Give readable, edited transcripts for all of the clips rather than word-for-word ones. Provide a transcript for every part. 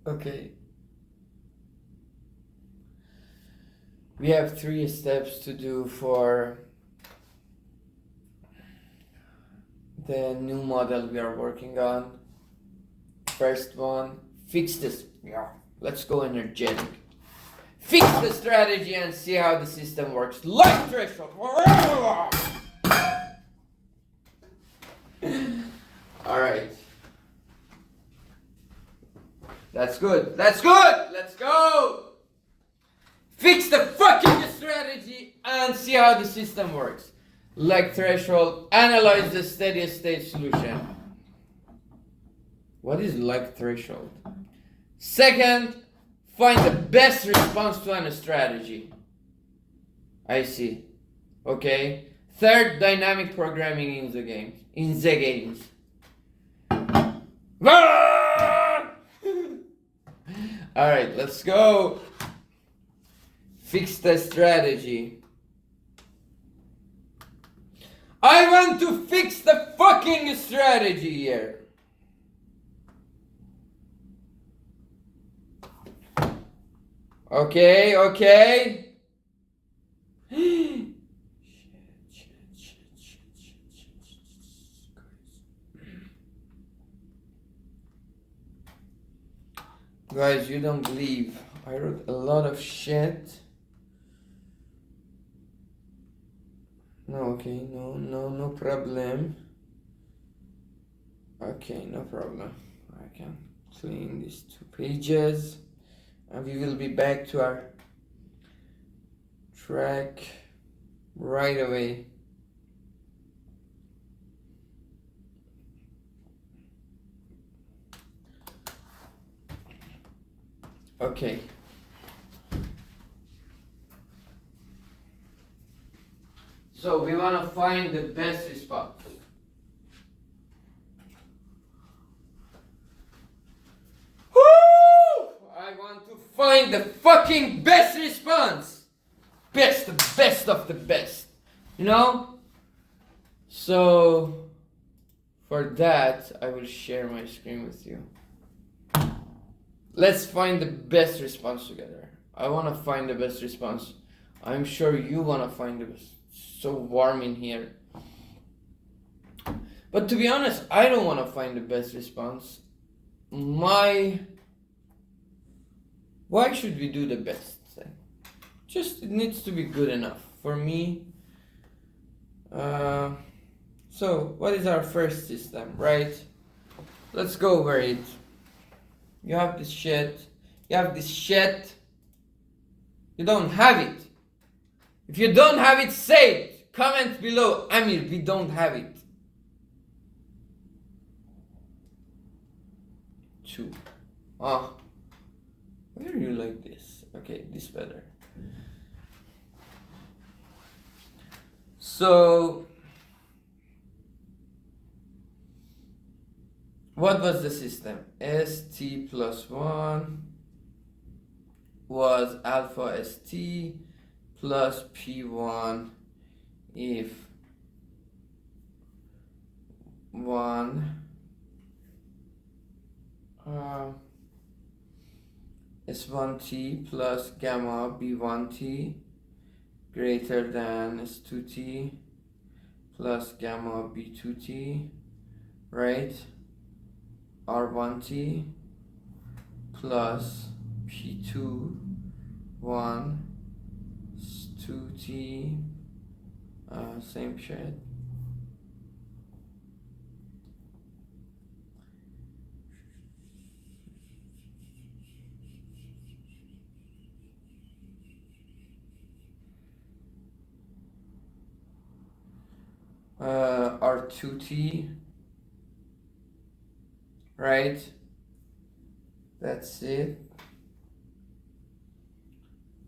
Okay. We have 3 steps to do for the new model we are working on. First one, fix this. Yeah, let's go energetic. Fix the strategy and see how the system works. Light threshold. Alright. That's good. That's good. Let's go. Fix the fucking strategy and see how the system works. Like threshold, analyze the steady state solution. What is like threshold? Second, find the best response to a strategy. I see. Okay. Third, dynamic programming in the games. Alright, let's go. Fix the strategy. I want to fix the fucking strategy here. Okay. Guys, you don't believe. I wrote a lot of shit. No, okay, no problem. Okay, no problem. I can clean these 2 pages. And we will be back to our track right away. Okay. So we want to find the best response. Woo! I want to find the fucking best response. Best of the best. You know? So for that, I will share my screen with you. Let's find the best response together. I want to find the best response. I'm sure you want to find the best. So warm in here. But to be honest, I don't want to find the best response. Why should we do the best thing? Just it needs to be good enough for me. So what is our first system, right? Let's go over it. You have this shit. You have this shit. You don't have it. If you don't have it, say it. Comment below. Amir, we don't have it. 2. Why are you like this? Okay, this better. So, what was the system? ST plus 1 was alpha ST plus P1 if 1 S1T plus gamma B1T greater than S2T plus gamma B2T, right? R1T plus P2 1 S2T, same shit. R2T, right? That's it.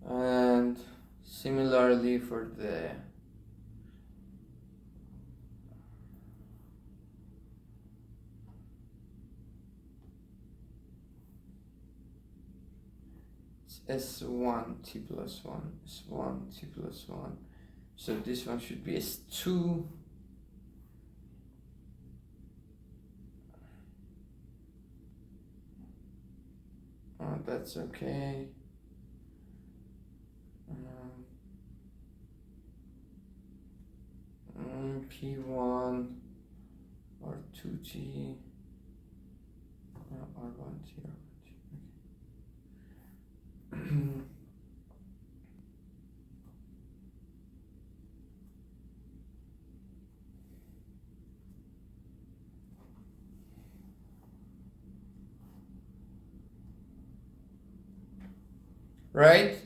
And similarly for the S1 T plus 1, S1 T plus 1. So this one should be S2. That's okay. P1 or 2t R1t R1t. Right?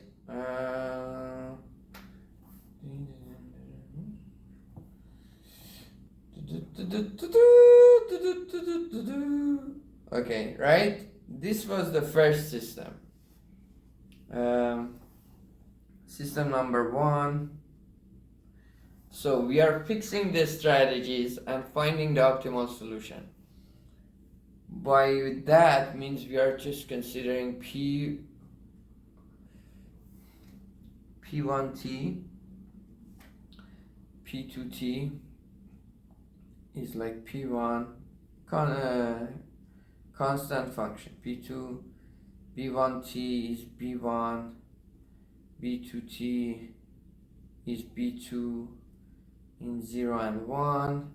Okay, right? This was the first system. System number 1. So we are fixing the strategies and finding the optimal solution. By that means we are just considering P1t, P2t is like P1 constant function, P2, B1t is B1, B2t is B2 in 0 and 1,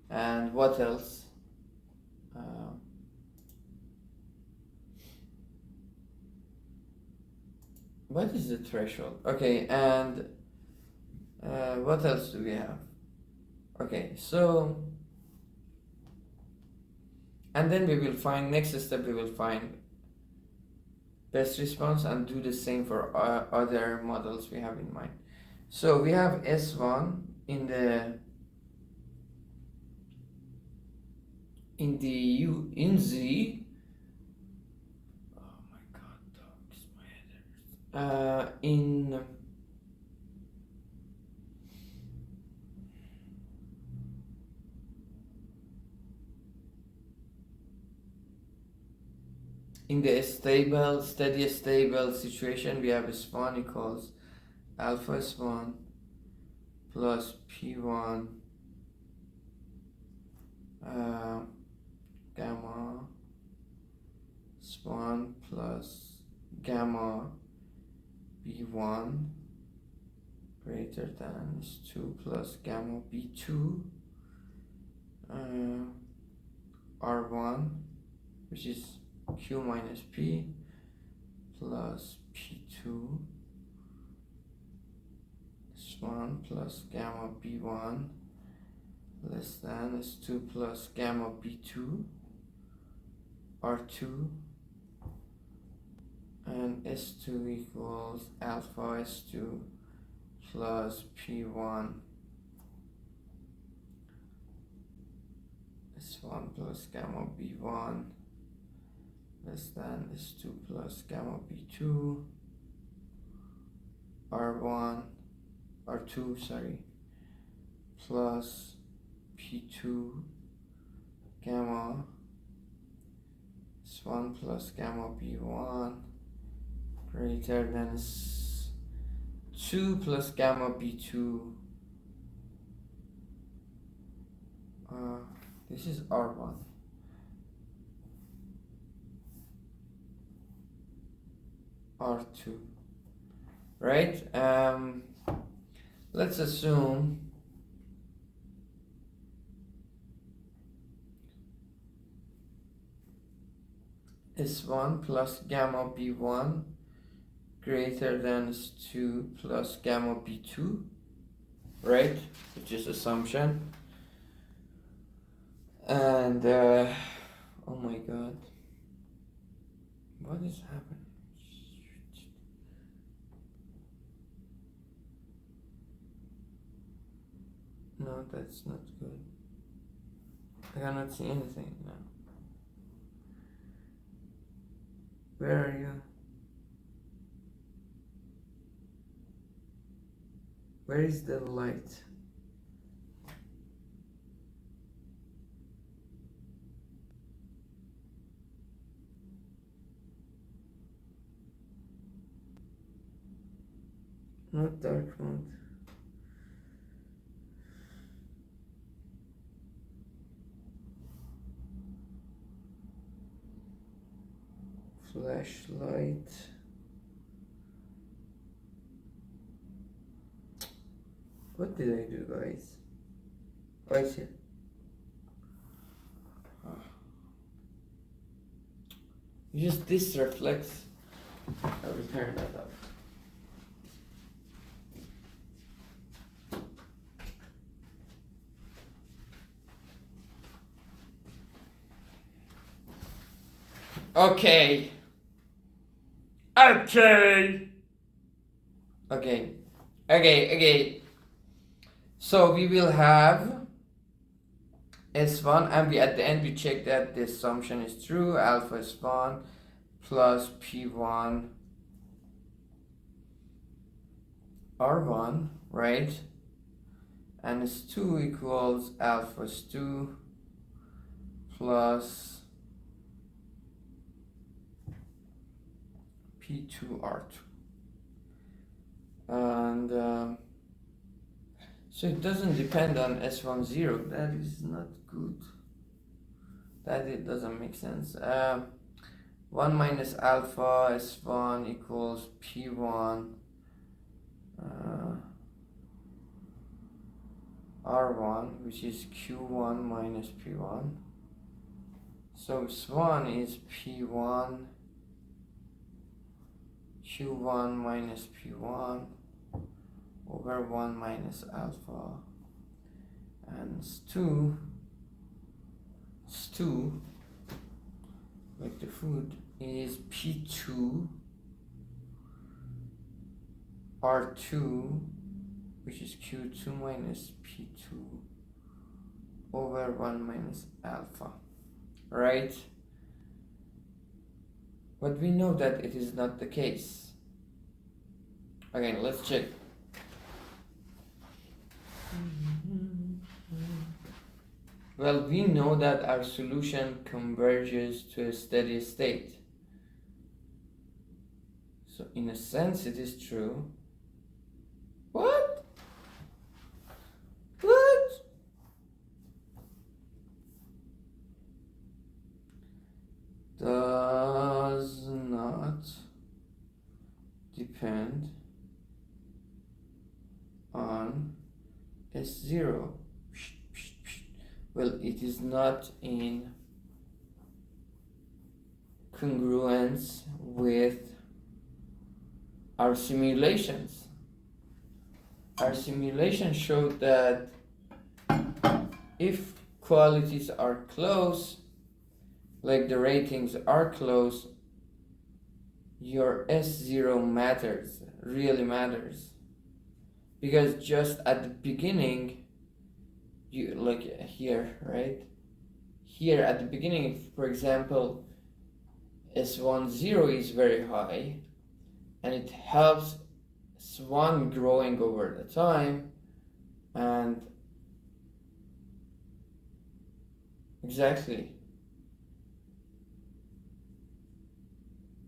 and what else? What is the threshold? Okay, and what else do we have? Okay, so, and then we will find, next step we will find best response and do the same for other models we have in mind. So we have S1 in Z. Oh my god, dogs, my head hurts. In the steady stable situation, we have S1 equals alpha S1 plus P1 gamma S1 plus gamma B1 greater than S2 plus gamma B2 R1, which is Q minus P plus P2 S1 plus gamma B1 less than S2 plus gamma B2 R2, and S2 equals alpha S2 plus P1 S1 plus gamma B1 less than S2 plus gamma B2 R2 plus P2 gamma S1 plus gamma B1 greater than S2 plus gamma B2. This is R1. R2, right? Let's assume S1 plus gamma B1 greater than S2 plus gamma B2, right? Which is assumption. And oh my god, what is happening? No, that's not good. I cannot see anything now. Where are you? Where is the light? Not dark mode. flashlight. What did I do, guys? Right here. Just this reflects. I will turn that off. Okay. So we will have S1 and we at the end we check that the assumption is true. Alpha S1 plus P1 R1, right? And S2 equals alpha S2 plus P2 R2. And so it doesn't depend on S1 0. That is not good. That it doesn't make sense. 1 minus alpha S1 equals P1 R1, which is Q1 minus P1. So S1 is P1 Q1 minus P1 over 1 minus alpha, and S2 like the food is P2 R2, which is Q2 minus P2 over 1 minus alpha, right? But we know that it is not the case. Again, let's check. Well, we know that our solution converges to a steady state. So in a sense it is true. What? What? Does not depend on S0. Well, it is not in congruence with our simulations. Our simulation showed that if qualities are close, like the ratings are close, your S0 matters, really matters. Because just at the beginning, you like here, right? Here at the beginning, if, for example, S1 0 is very high, and it helps S1 growing over the time, and exactly.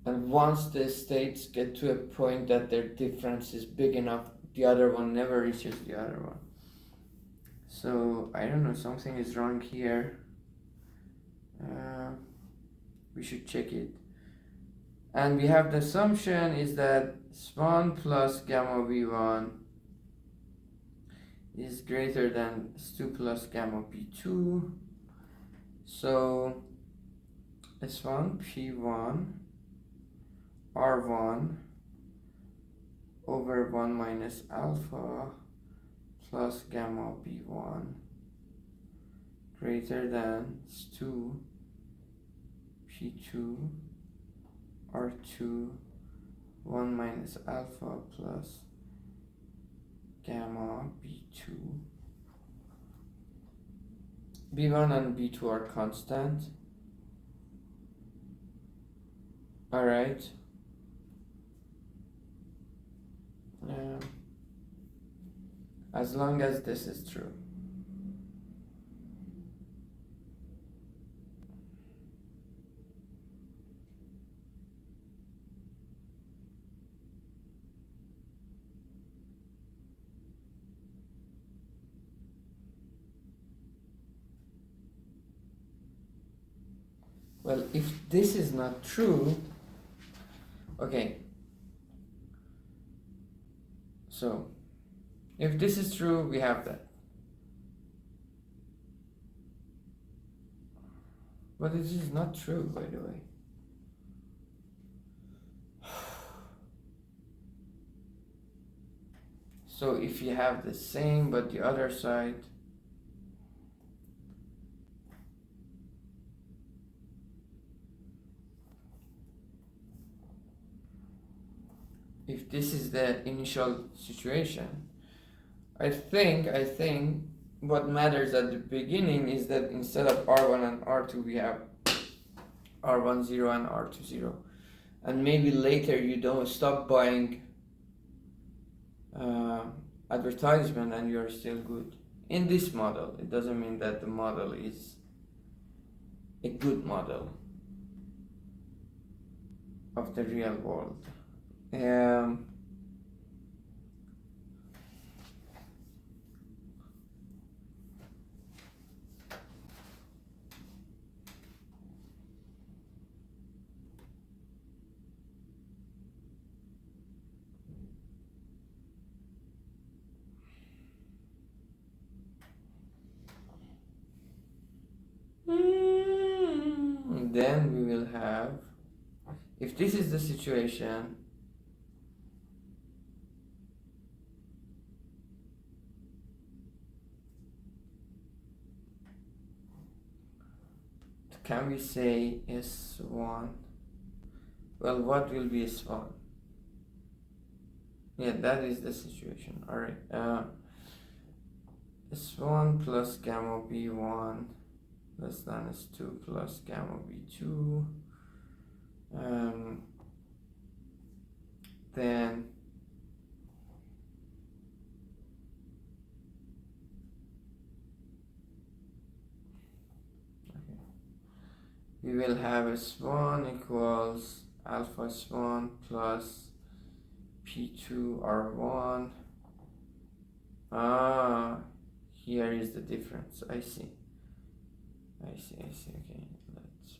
And once the states get to a point that their difference is big enough, the other one never reaches the other one. So I don't know, something is wrong here. We should check it. And we have the assumption is that S1 plus gamma V1 is greater than S2 plus gamma P2. So S1 P1 R1 over 1 minus alpha plus gamma B1 greater than S2 P2 R2 1 minus alpha plus gamma B2. B1 and B2 are constant. Alright. As long as this is true. Well, if this is not true, Okay. So, if this is true, we have that. But this is not true, by the way. So if you have the same but the other side, if this is the initial situation, I think what matters at the beginning is that instead of R1 and R2 we have R1 0 and R2 0, and maybe later you don't stop buying advertisement and you're still good. In this model, it doesn't mean that the model is a good model of the real world. Then we will have, if this is the situation, can we say S1? Well, what will be S1? Yeah, that is the situation. Alright. S1 plus gamma B1 less than S2 plus gamma B2. Then we will have S1 equals alpha S1 plus P2 R1. Here is the difference. I see. Okay, let's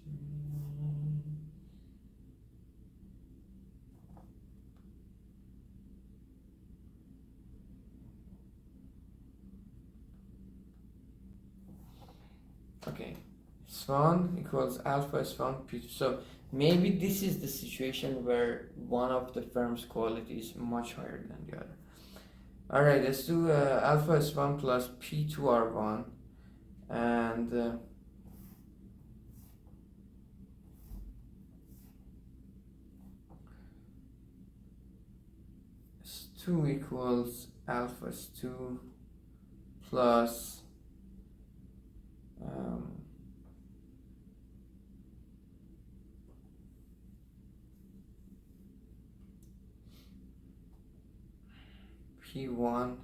okay. S1 equals alpha S1 P2. So maybe this is the situation where one of the firm's quality is much higher than the other. Alright, let's do alpha S1 plus P2 R1 and S2 equals alpha S2 plus P1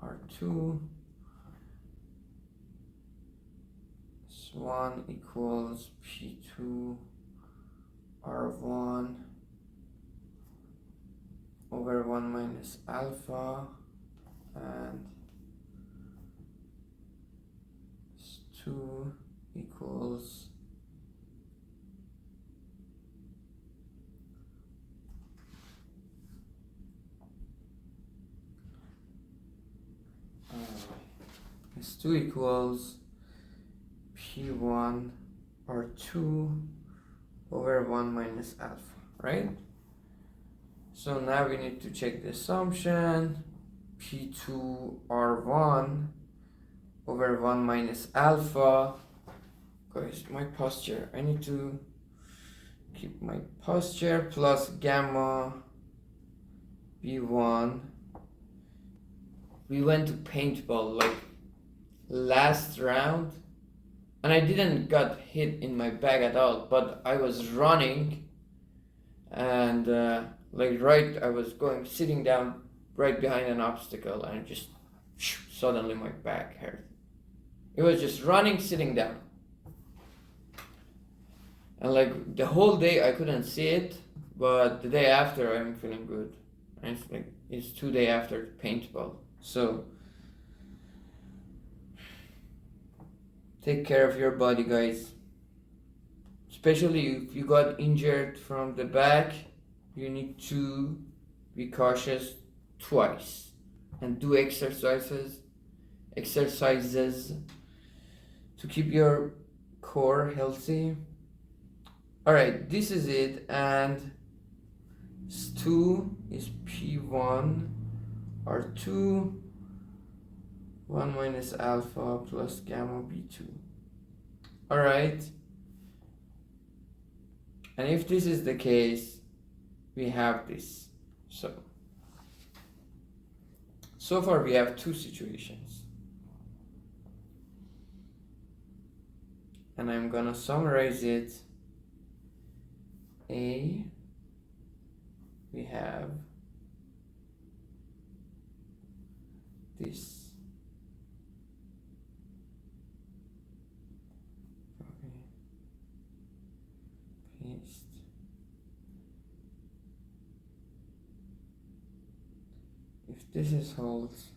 R2. S1 equals P2 R1 over 1 minus alpha, and S2 equals S2 equals P1 R2 over 1 minus alpha, right? So now we need to check the assumption. P2 R1 over 1 minus alpha. Guys, my posture. I need to keep my posture plus gamma B1. We went to paintball like last round and I didn't got hit in my back at all, but I was running and I was sitting down right behind an obstacle and just suddenly my back hurt. It was just running, sitting down. And like the whole day I couldn't see it, but the day after I'm feeling good. And it's 2 days after paintball. So take care of your body, guys. Especially if you got injured from the back, you need to be cautious twice and do exercises to keep your core healthy. All right, this is it, and S2 is P1 R2 1 minus alpha plus gamma B2. All right, and if this is the case, we have this. So far we have two situations, and I'm gonna summarize it. A, we have this. Copy, paste. If this is holds,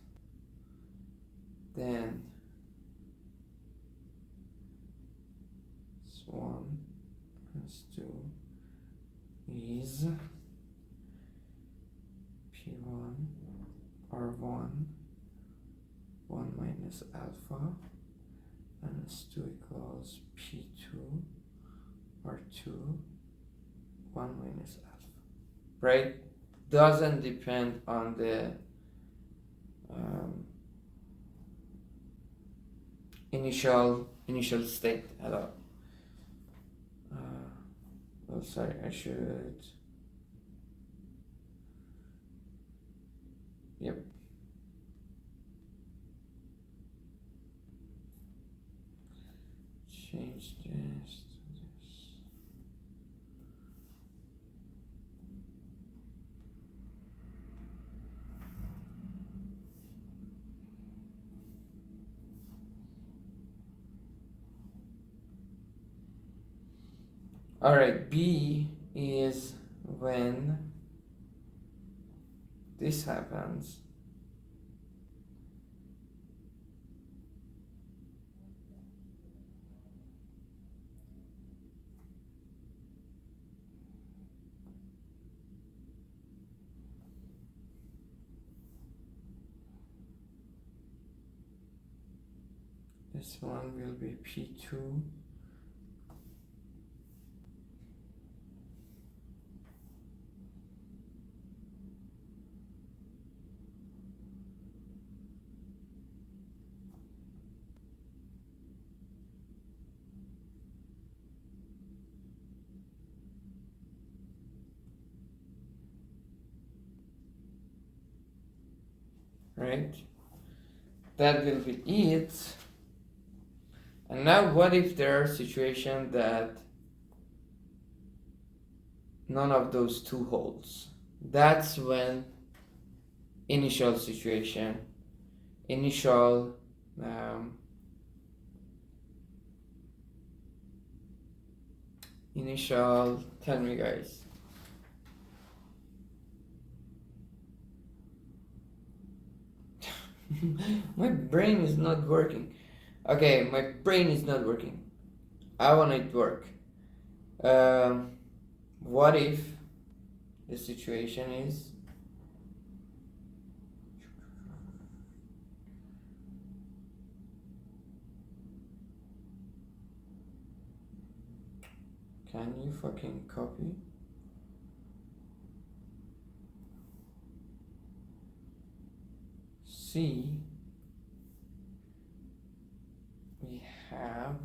then S1 S2 is P1 R1 1 minus alpha and S2 equals P2 R2 1 minus alpha, right? Doesn't depend on the initial state at all. Oh, sorry, I should. Yep. Change this to this. All right, B is when this happens. This one will be P2 right? That will be it. And now what if there are situations that none of those two holds? That's when initial, tell me guys. My brain is not working. Okay, my brain is not working. I want it to work. What if the situation is can you fucking copy? C, we have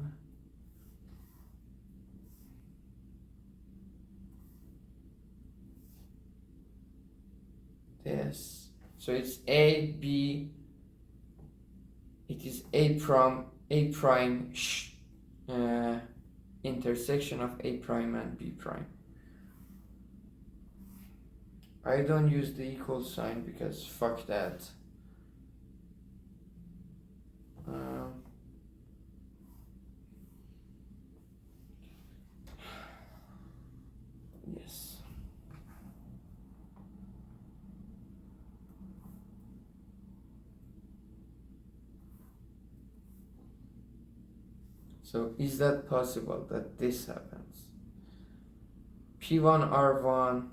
this. So it's A, B, it is A prime intersection of A prime and B prime. I don't use the equal sign because fuck that. Yes. So is that possible that this happens? P1 R1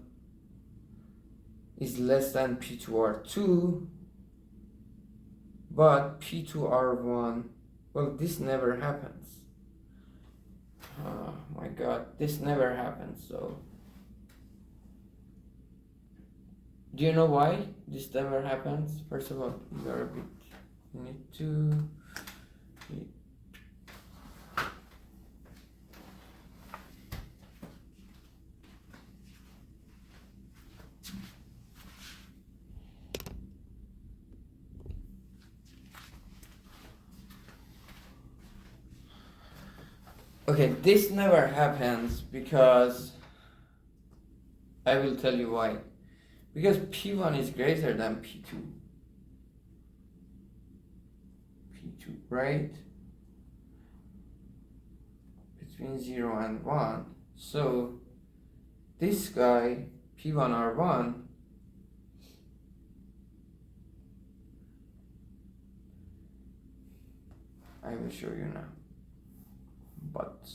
is less than P2R2, but P2R1, well, this never happens. Oh my god, this never happens. So do you know why this never happens? First of all, you need to okay, this never happens because I will tell you why. Because P1 is greater than P2. P2, right? Between 0 and 1. So this guy, P1R1, I will show you now. But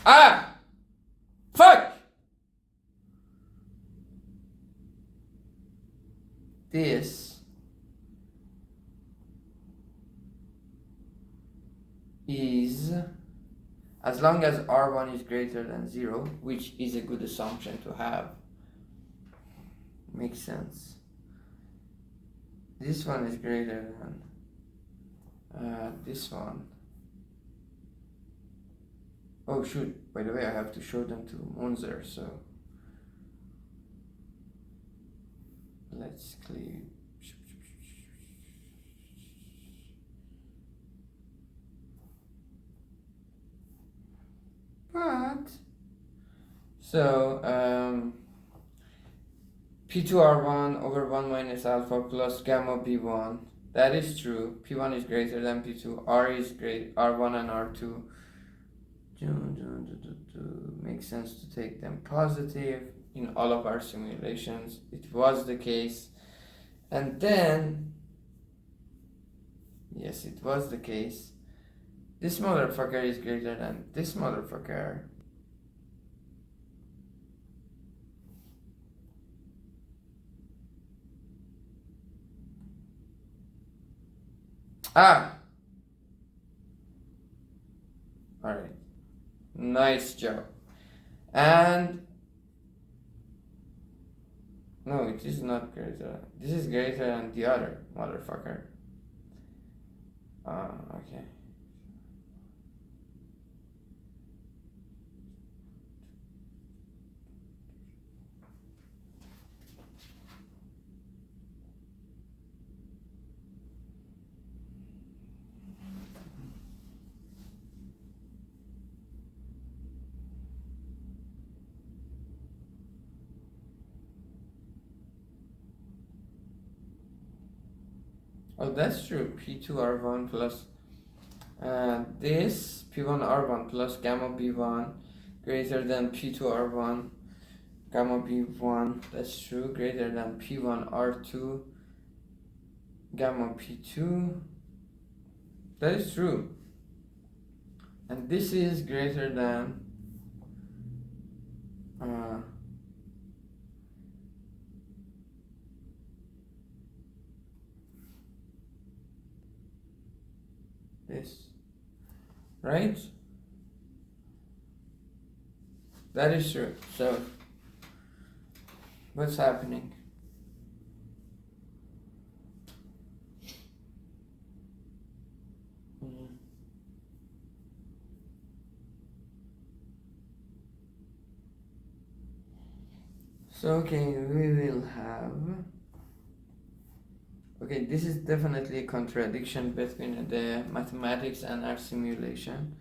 ah, fuck, this is, as long as R1 is greater than 0, which is a good assumption to have, makes sense. This one is greater than this one. Oh shoot, by the way, I have to show them to Monzer, so let's clear. But so P2R1 over 1 minus alpha plus gamma B1. That is true. P1 is greater than P2. R is great. R1 and R2. Makes sense to take them positive in all of our simulations. It was the case. And then, yes, it was the case. This motherfucker is greater than this motherfucker. Ah! Alright. Nice job. And no, it is not greater. This is greater than the other motherfucker. Okay. Oh, that's true. P2R1 plus this P1R1 plus gamma B1 greater than P2R1 gamma B1. That's true. Greater than P1R2 gamma P2. That is true. And this is greater than this, right? That is true. So what's happening? So okay, we will have, okay, this is definitely a contradiction between the mathematics and our simulation.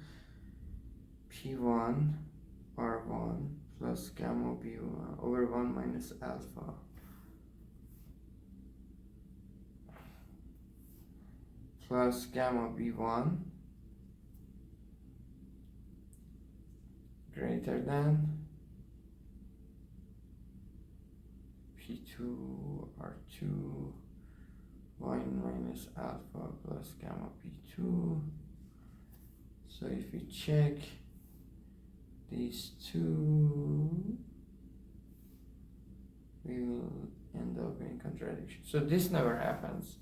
P1 R1 plus gamma B1 over 1 minus alpha plus gamma B1 greater than P2 R2 1 minus alpha plus gamma P2. So if we check these two, we will end up in contradiction. So this never happens.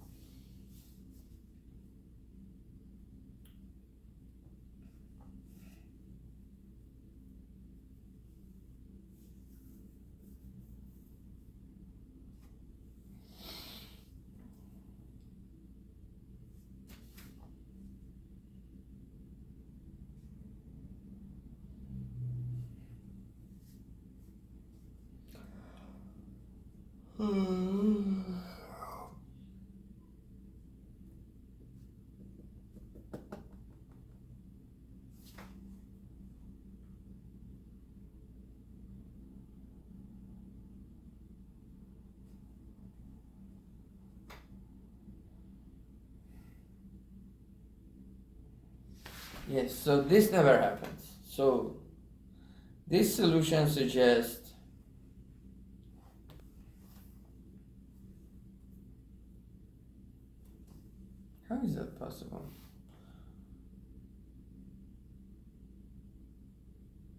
Yes, so this never happens. So this solution suggests how is that possible?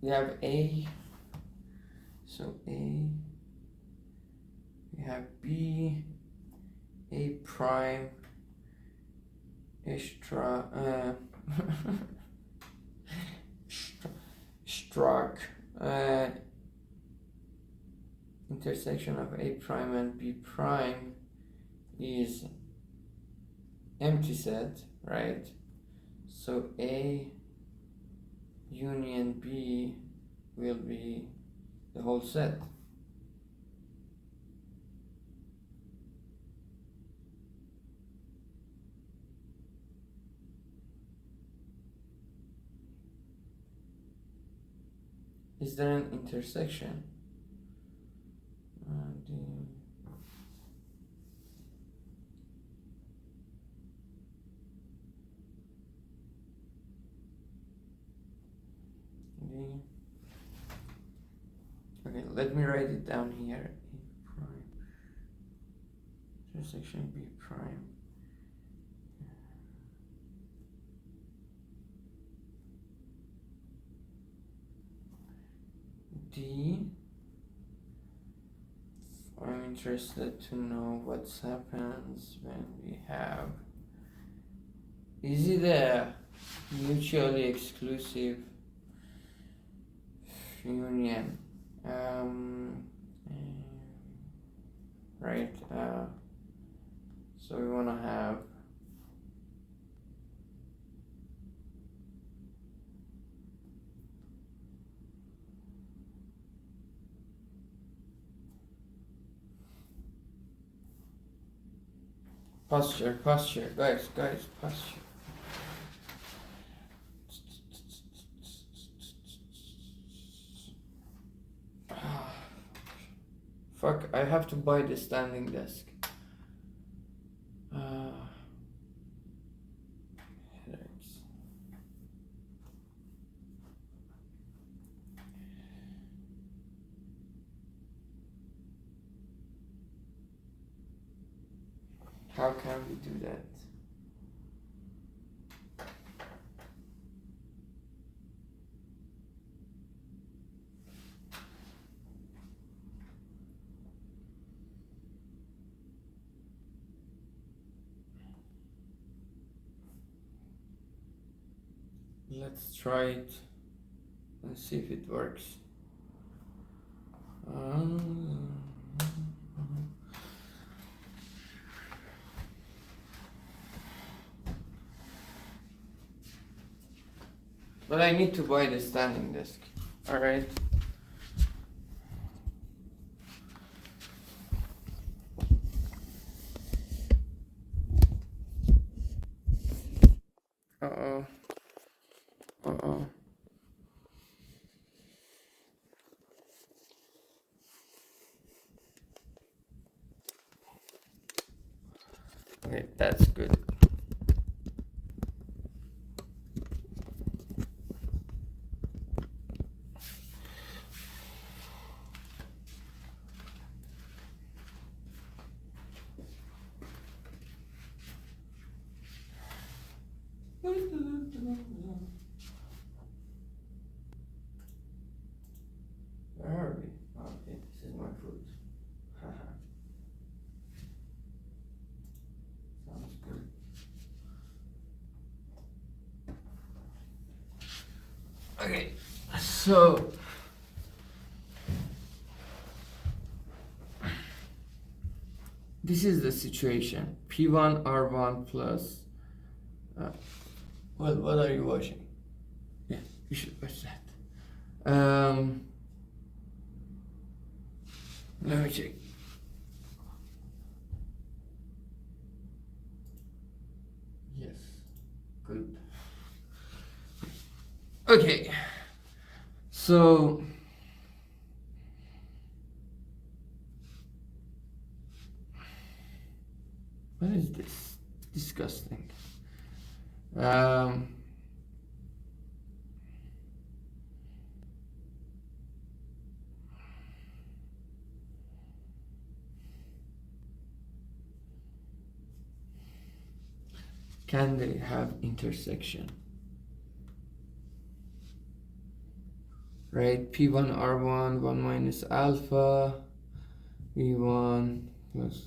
We have A, so A, we have B, A prime, struck intersection of A prime and B prime is empty set, right? So A union B will be the whole set. Is there an intersection? D. Okay, let me write it down here. A prime intersection B prime. D. I'm interested to know what happens when we have. Is it a mutually exclusive union? Right. So we want to have posture, guys, posture. Fuck, I have to buy the standing desk. Headaches. How can we do that? Let's try it and see if it works. But I need to buy the standing desk. Alright. Uh-oh. Okay, that's good. Okay, so this is the situation. P1 R1 plus. Well, what are you watching? Yeah, you should watch that. Let me check. Yes, good. Okay, so what is this? Disgusting. Can they have intersection? Right, P1 R1 1 minus alpha V1 plus.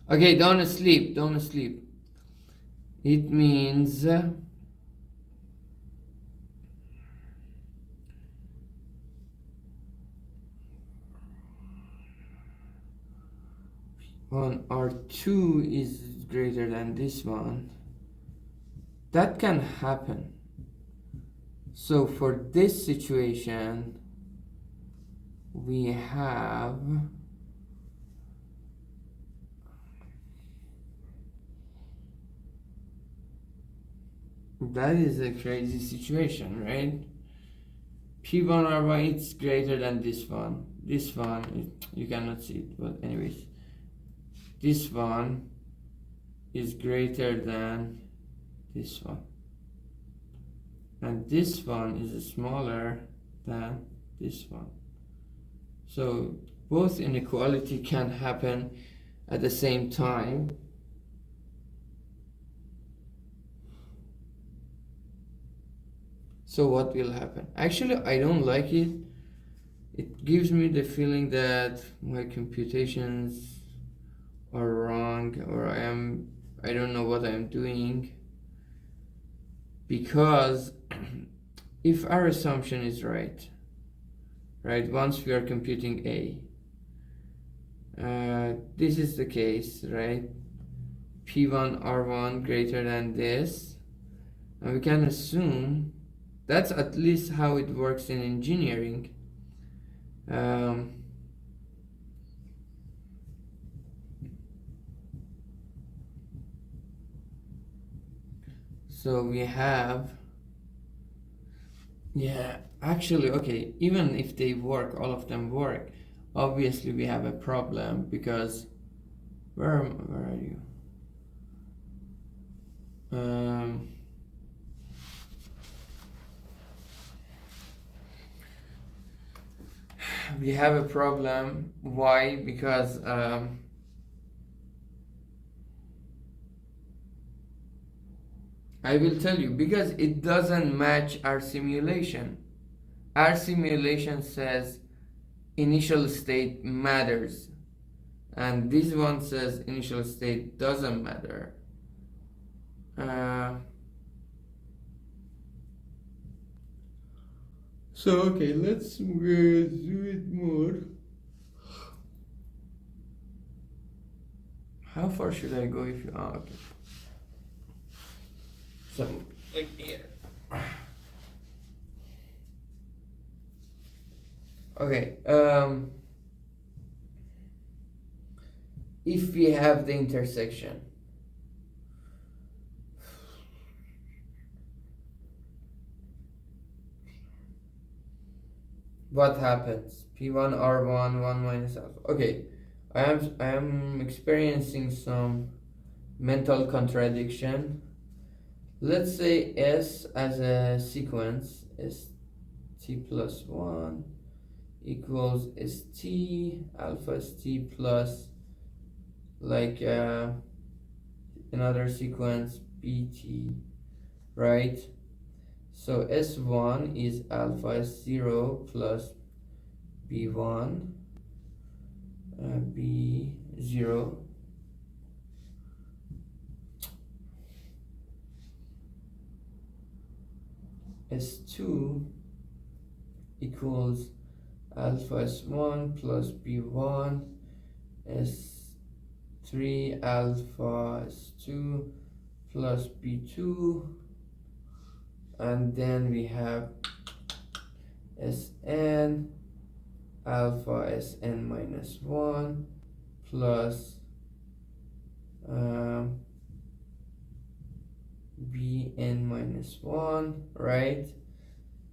Okay, don't sleep, don't sleep. It means one R2 is greater than this one. That can happen. So for this situation, we have that is a crazy situation, right? P1 R1 it's greater than this one. This one, you cannot see it, but anyways, this one is greater than this one. And this one is smaller than this one. So both inequality can happen at the same time. So what will happen? Actually, I don't like it. It gives me the feeling that my computations are wrong, or I don't know what I'm doing. Because if our assumption is right, once we are computing A, this is the case, right? P1 R1 greater than this, and we can assume that's at least how it works in engineering. So we have, yeah, actually, okay, even if they work, all of them work, obviously we have a problem because, where are you? We have a problem. Why? Because I will tell you, because it doesn't match our simulation. Our simulation says initial state matters, and this one says initial state doesn't matter. So okay, let's do it more. How far should I go if you? Oh, okay. So like here. Okay. If we have the intersection, what happens? P1 R1 1 minus alpha. Okay, I am experiencing some mental contradiction. Let's say S as a sequence is t plus 1 equals st alpha st plus like another sequence bt, right? So S1 is alpha S0 plus B1, B0, S2 equals alpha S1 plus B1 S3 alpha S2 plus B2, and then we have Sn alpha Sn minus 1 plus Bn minus 1, right?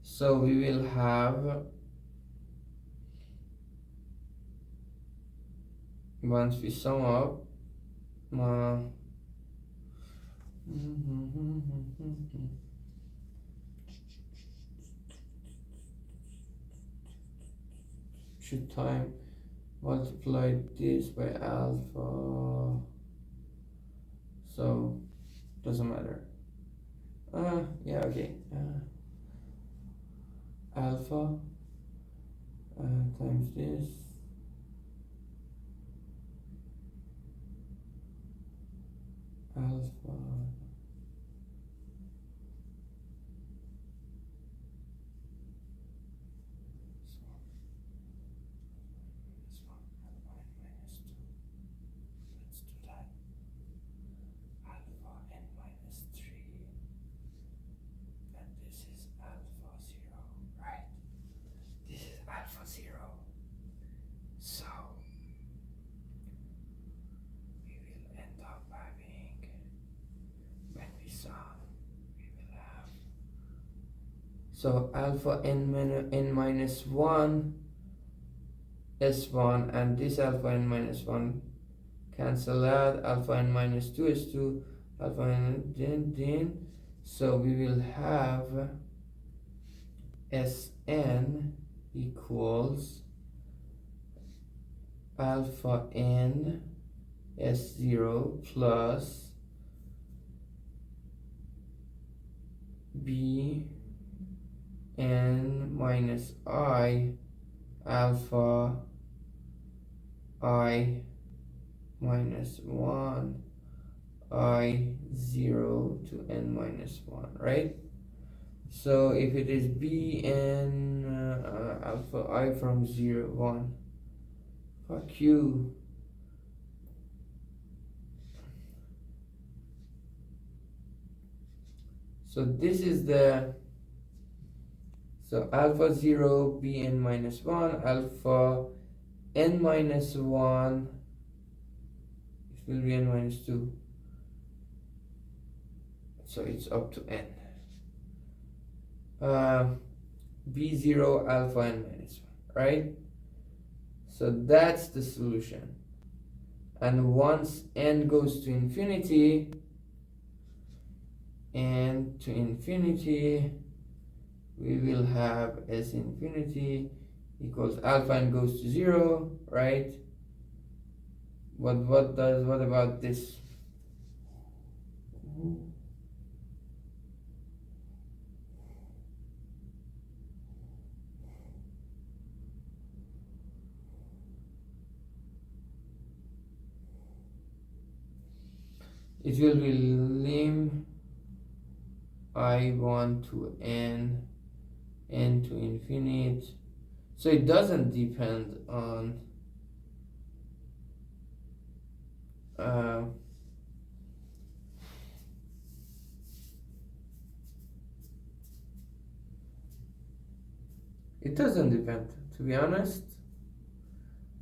So we will have, once we sum up, should time multiply this by alpha, so doesn't matter. Yeah, okay. Alpha times this alpha alpha 0. So we will end up having, when we sum, we will have, so alpha n minus 1 S1 and this alpha n minus 1 cancel out, alpha n minus 2 S2, alpha n then so we will have Sn equals alpha n S0 plus B n minus I alpha I minus 1 I 0 to n minus 1, right? So if it is Bn alpha I from 0 1, fuck you. So this is the, so alpha 0 Bn minus 1 alpha n minus 1, it will be n minus 2, so it's up to n. B0 alpha n minus 1, right? So that's the solution. And once n goes to infinity, and to infinity, we will have S infinity equals alpha n goes to 0, right? What about this? It will be lim I1 to n, n to infinite. So it doesn't depend on it doesn't depend, to be honest.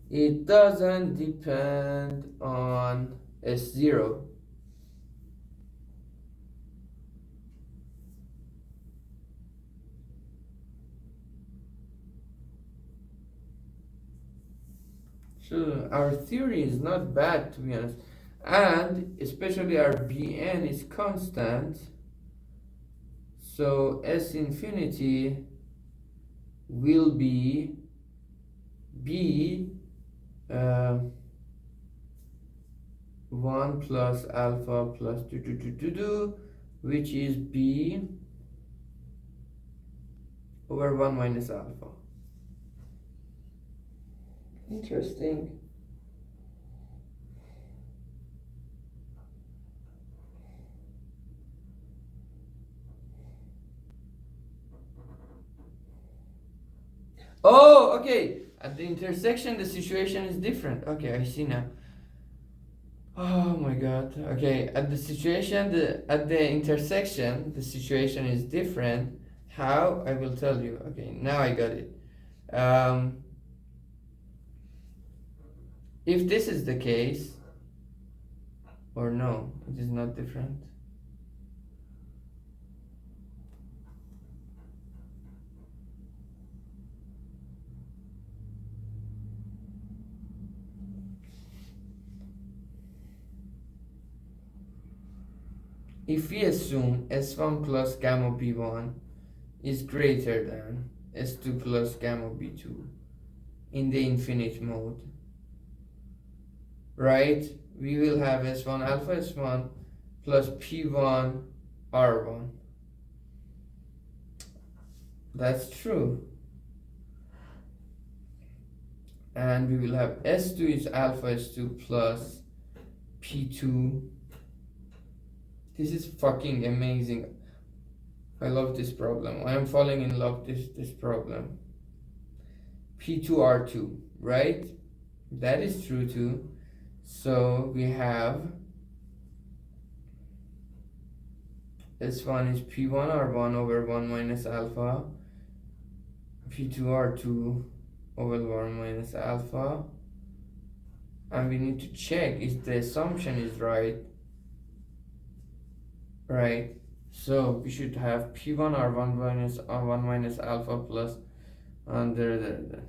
It doesn't depend on S0. So our theory is not bad, to be honest, and especially our Bn is constant, so S infinity will be B 1 plus alpha plus which is B over 1 minus alpha. Interesting. Oh, okay. At the intersection, the situation is different. Okay, I see now. Oh my god. Okay, at the situation, at the intersection, the situation is different. How? I will tell you. Okay, now I got it. Um, if this is the case, or no, it is not different. If we assume S1 plus gamma B1 is greater than S2 plus gamma B2 in the infinite mode, right? We will have S1 alpha S1 plus P1 R1. That's true. And we will have S2 is alpha S2 plus P2. This is fucking amazing. I love this problem. I am falling in love with this problem. P2R2, right? That is true too. So we have S1 is P1R1 over 1 minus alpha, P2R2 over 1 minus alpha, and we need to check if the assumption is right. Right, so we should have P1R1 minus R1 minus alpha plus under the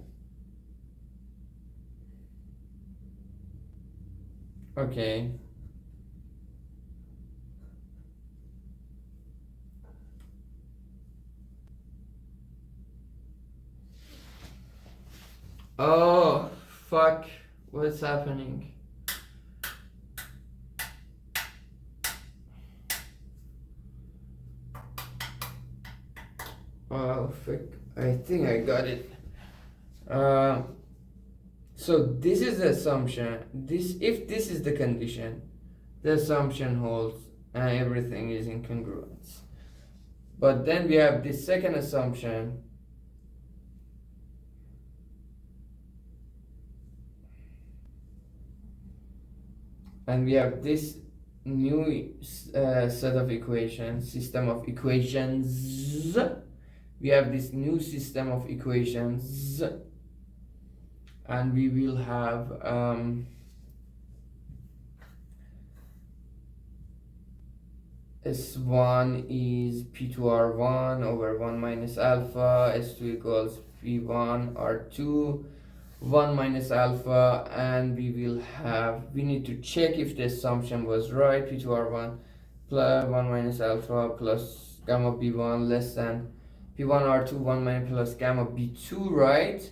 okay. Oh fuck, what's happening? Oh fuck, I think I got it. So this is the assumption. If this is the condition, the assumption holds and everything is in congruence. But then we have this second assumption. And we have this new set of equations, system of equations. We have this new system of equations, and we will have S1 is P2R1 over 1 minus alpha, S2 equals P1R2 1 minus alpha, and we need to check if the assumption was right. P2R1 plus 1 minus alpha plus gamma B1 less than P1R2 1 minus plus gamma B2, right?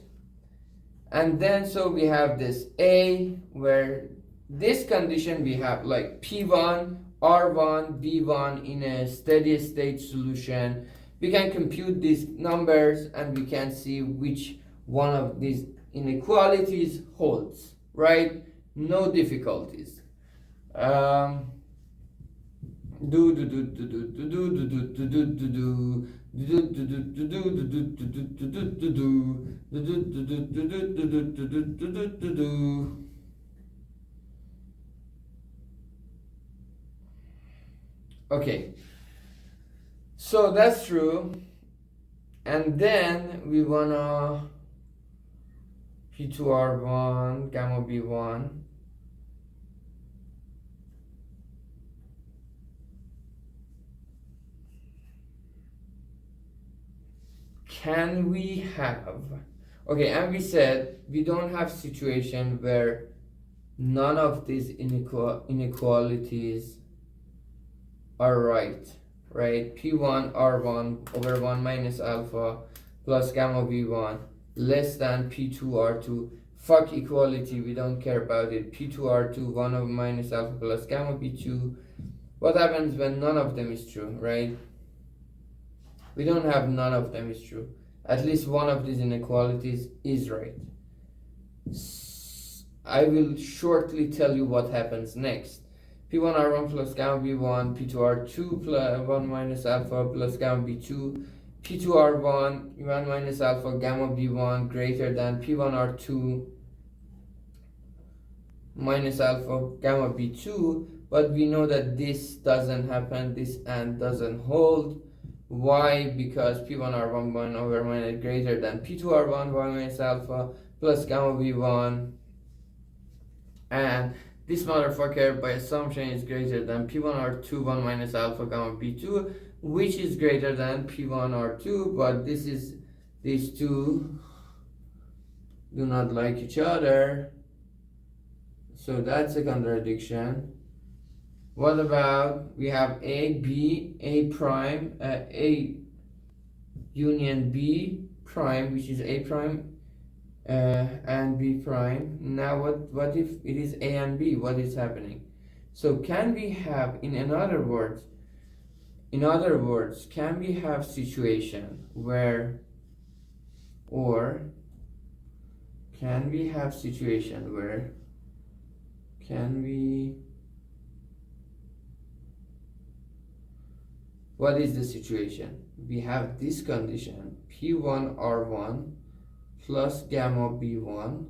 And then so we have this A, where this condition we have like P1 R1 B1 in a steady state solution. We can compute these numbers and we can see which one of these inequalities holds, right? No difficulties. Okay, so that's true, and then we wanna P2R1 gamma B1 can we have, okay, and we said we don't have situation where none of these inequalities are right? P1 R1 over 1 minus alpha plus gamma B1 less than P2 R2. Fuck equality, we don't care about it. P2 R2 1 over minus alpha plus gamma B2. What happens when none of them is true, right? We don't have none of them is true. At least one of these inequalities is right. I will shortly tell you what happens next. P1R1 plus gamma B1, P2R2 plus 1 minus alpha plus gamma B2, P2R1 1 minus alpha gamma B1 greater than P1R2 minus alpha gamma B2, but we know that this doesn't happen, this and doesn't hold. Why? Because P1R1 1 over minus greater than P2R1 1 minus alpha plus gamma B1, and this motherfucker by assumption is greater than P1R2 1 minus alpha gamma B2, which is greater than P1R2, but these two do not like each other, so that's a contradiction. What about, we have A, B, A prime, A union B prime, which is A prime and B prime. Now what if it is A and B? What is happening? So can we have, in other words, can we have situation where, or can we have situation where, can we, what is the situation? We have this condition, P1R1 plus gamma B1,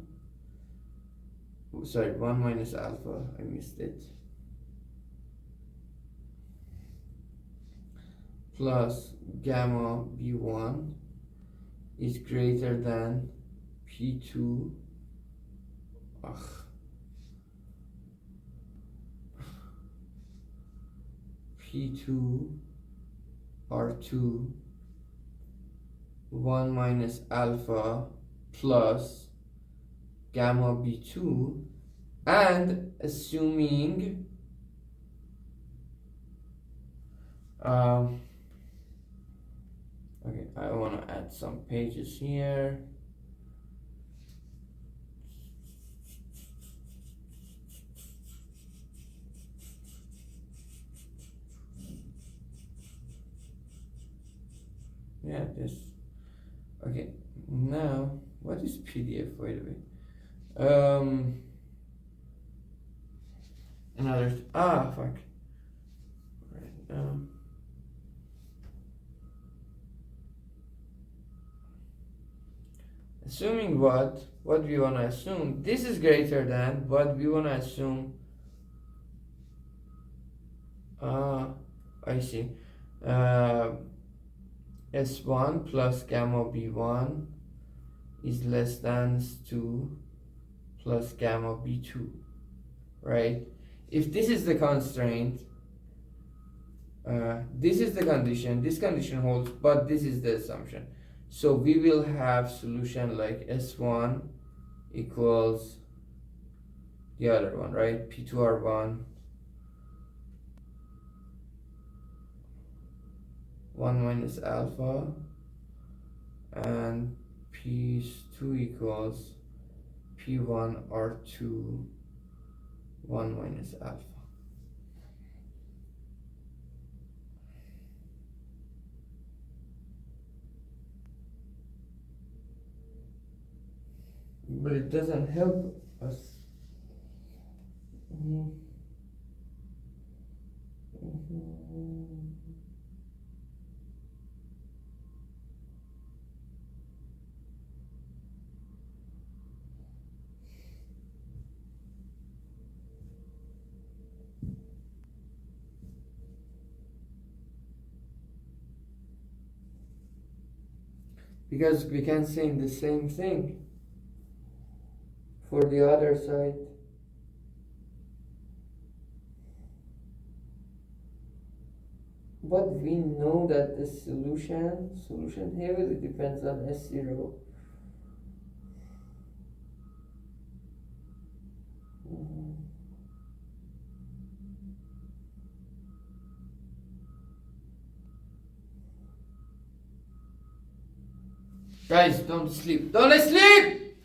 sorry, 1 minus alpha, I missed it, plus gamma B1 is greater than P2, P2 R2 1 minus alpha plus gamma B2, and assuming okay, I want to add some pages here. Yeah, this. Okay, now what is PDF, by the way? Another, fuck. Right, assuming what we want to assume, this is greater than, what we want to assume, I see, S1 plus gamma B1 is less than S2 plus gamma B2, right? If this is the constraint, this is the condition, this condition holds, but this is the assumption. So we will have solution like S1 equals the other one, right? P2R1 1 minus alpha, and P2 equals P1R2 1 minus alpha. But it doesn't help us. Because we can say the same thing for the other side. But we know that the solution heavily depends on S0. Guys, don't sleep. Don't sleep!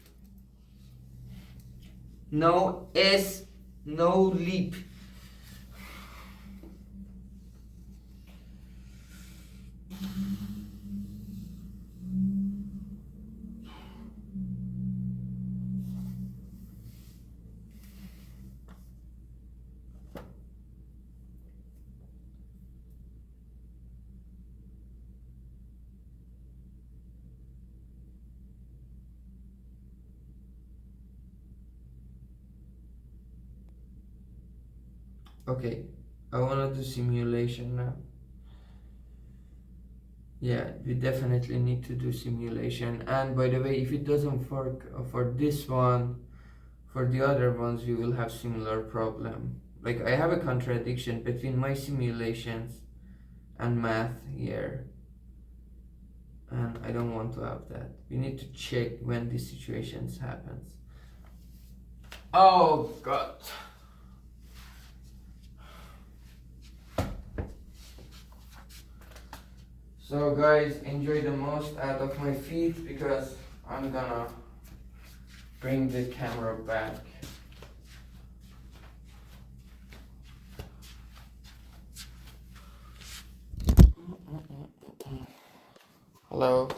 No S, no leap. Okay, I want to do simulation now. Yeah, we definitely need to do simulation. And by the way, if it doesn't work for this one, for the other ones, we will have similar problem. Like I have a contradiction between my simulations and math here, and I don't want to have that. We need to check when these situations happens. Oh God. So guys, enjoy the most out of my feet because I'm gonna bring the camera back. Hello.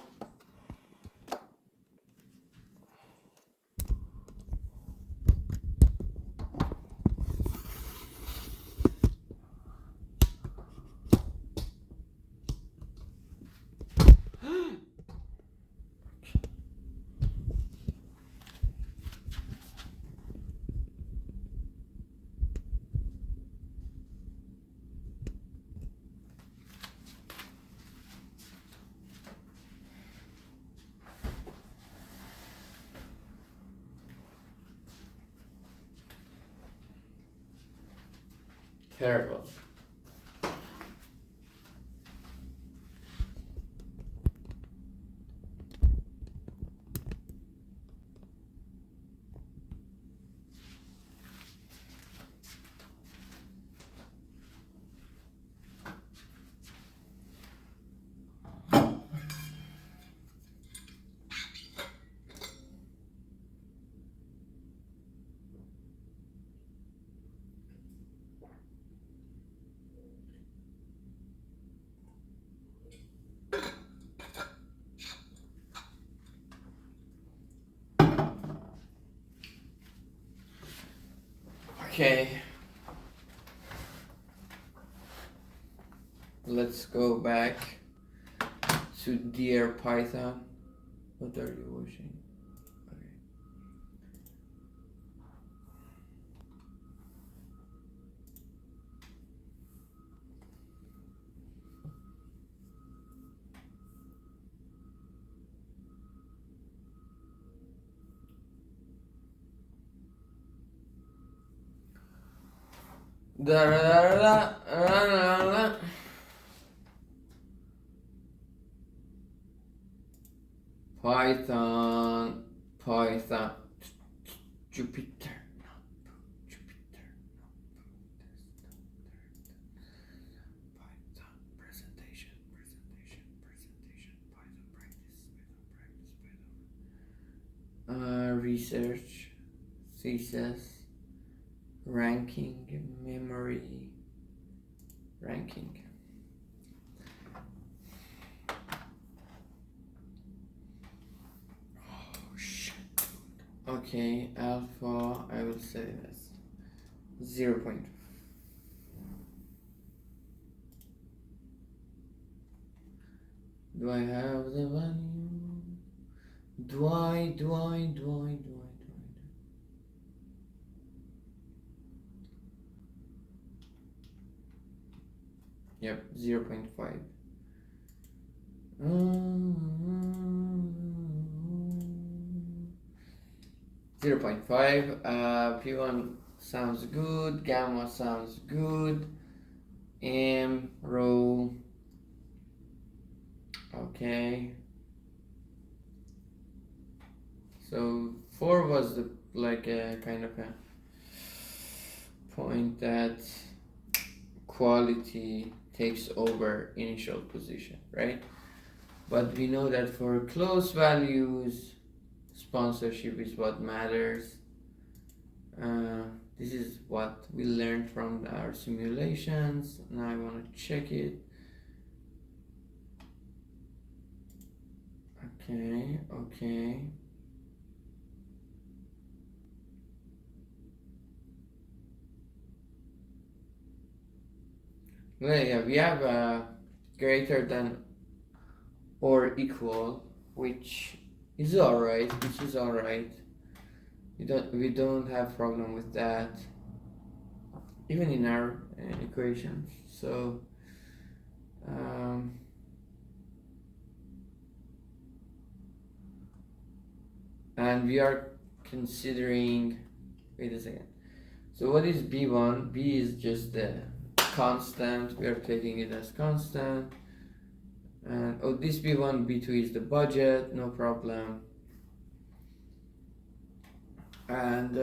Terrible. Okay. Let's go back to Dear Python. What are you watching? Okay. Da da da da da da. Python, Python, Jupyter, Jupyter, Python, presentation, Python practice, research, thesis, ranking, memory, ranking. Okay, alpha, I will say this 0.5. Do I have the value? Do I? Yep, 0.5. 0.5. P1 sounds good. Gamma sounds good. M row. Okay. So 4 was the like a kind of a point that quality takes over initial position, right? But we know that for close values, sponsorship is what matters. This is what we learned from our simulations. Now I want to check it. Okay. Well, yeah, we have greater than or equal, which is alright. We don't have problem with that. even in our equations. So and we are considering, wait a second, so what is b1? B is just the constant, we are taking it as constant. And oh, this b1 b2 is the budget, no problem. And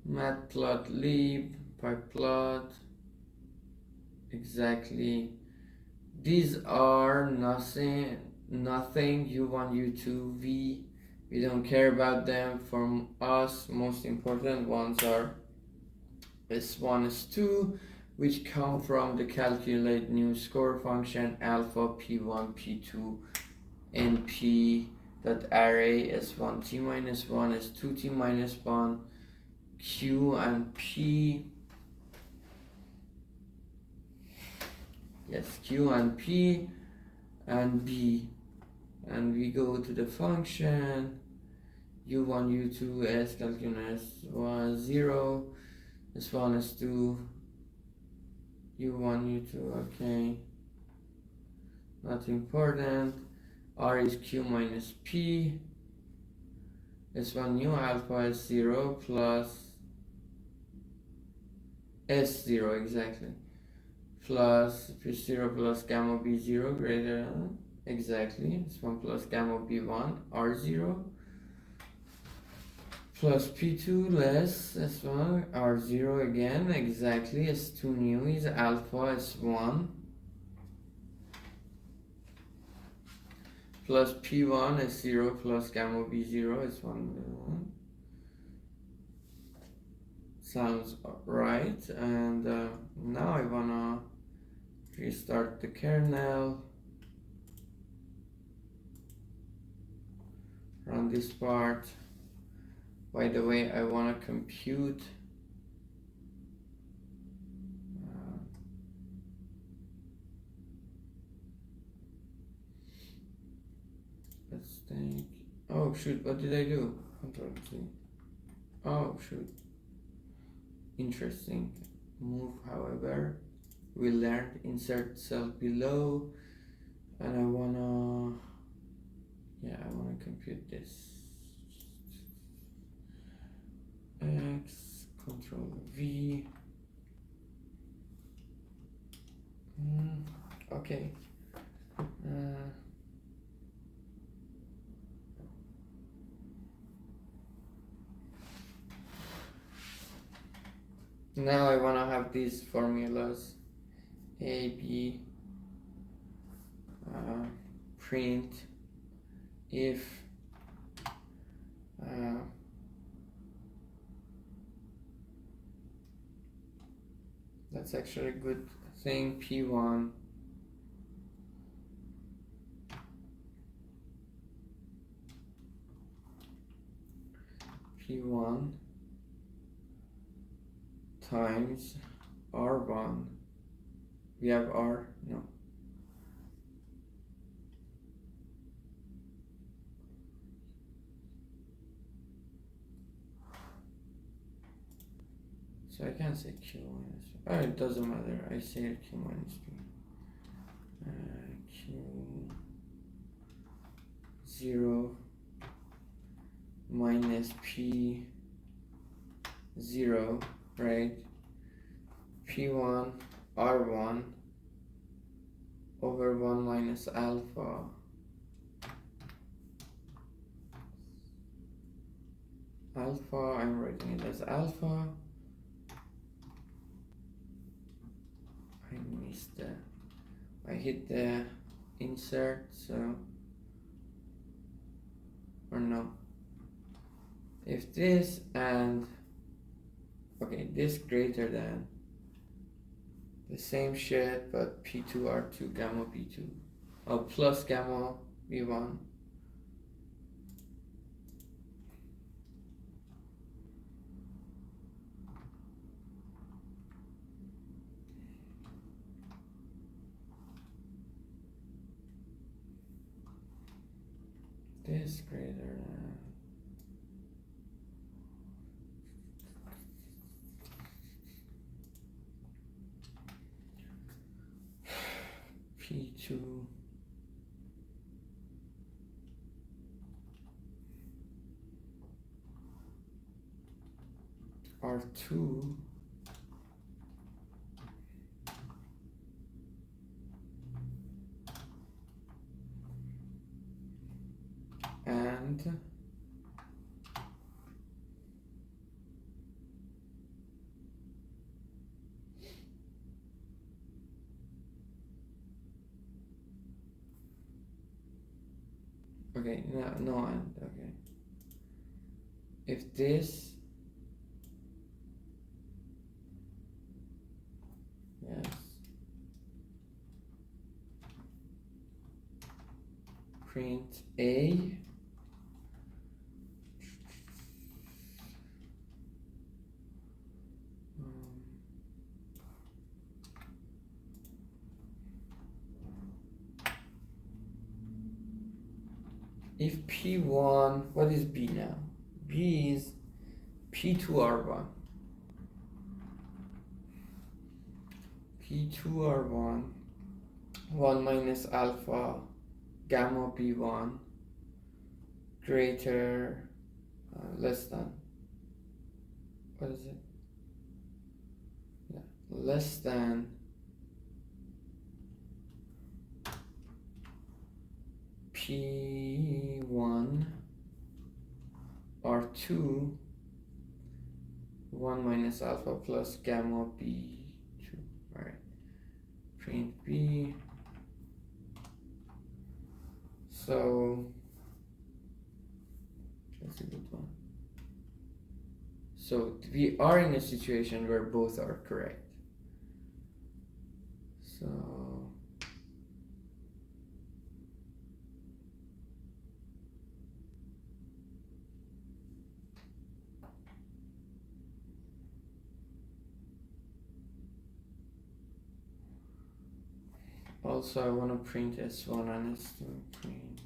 matplotlib, pyplot, exactly, these are nothing, u1 u2 v, we don't care about them. From us, most important ones are s1 s2, which come from the calculate new score function alpha p1 p2 np dot array s1 t minus 1 s2 t minus 1 q and p. Yes, q and p and b, and we go to the function u1 u2 s calculus s1 0 s1 s2 u1 u2, okay, not important. R is q minus p, s1 new alpha s0 plus s0, exactly, plus p0 plus gamma b0 greater than, exactly, s1 plus gamma b1 r0 plus p2 less s1 r0 again, exactly, s2 new is alpha s1 plus p1 s0 plus gamma b0 s1 sounds right. And now I wanna restart the kernel, run this part. By the way, I want to compute let's think, oh shoot, what did I do? Control C. Oh shoot, interesting move. However, we learned insert cell below, and I wanna compute this. X, control V. Okay. Now I wanna have these formulas: A, B, print if that's actually a good thing, P1 times R1, we have R, no, so I can't say Q minus, oh, it doesn't matter, I say Q minus P, Q 0 minus P 0, right? P1 R1 over 1 minus alpha I'm writing it as alpha. I hit the insert, so, or no, if this and, okay, this greater than the same shit, but P2 R2 gamma P2, oh, plus gamma B1, this greater than, 2 R2 and okay, no and okay. If this, yes, print A if P1, what is B now? B is P2R1. P2R1, 1 minus alpha gamma B1 greater, less than, what is it? Yeah, less than P1 R2 1 minus alpha plus gamma B2. Alright, print B. So that's a good one. So we are in a situation where both are correct. So also I want to print S1 and S2 print.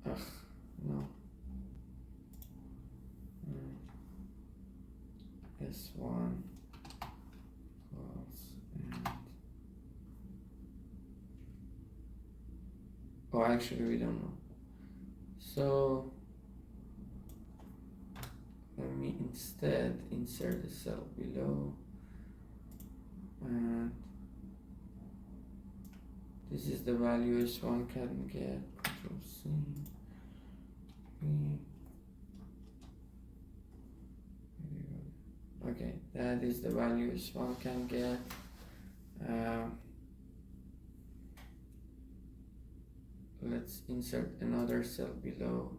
Ugh, no. S1 plus and oh, actually we don't know. So let me instead insert a cell below, and this is the value S1 can get. Control C. Okay, that is the value S1 can get. Let's insert another cell below.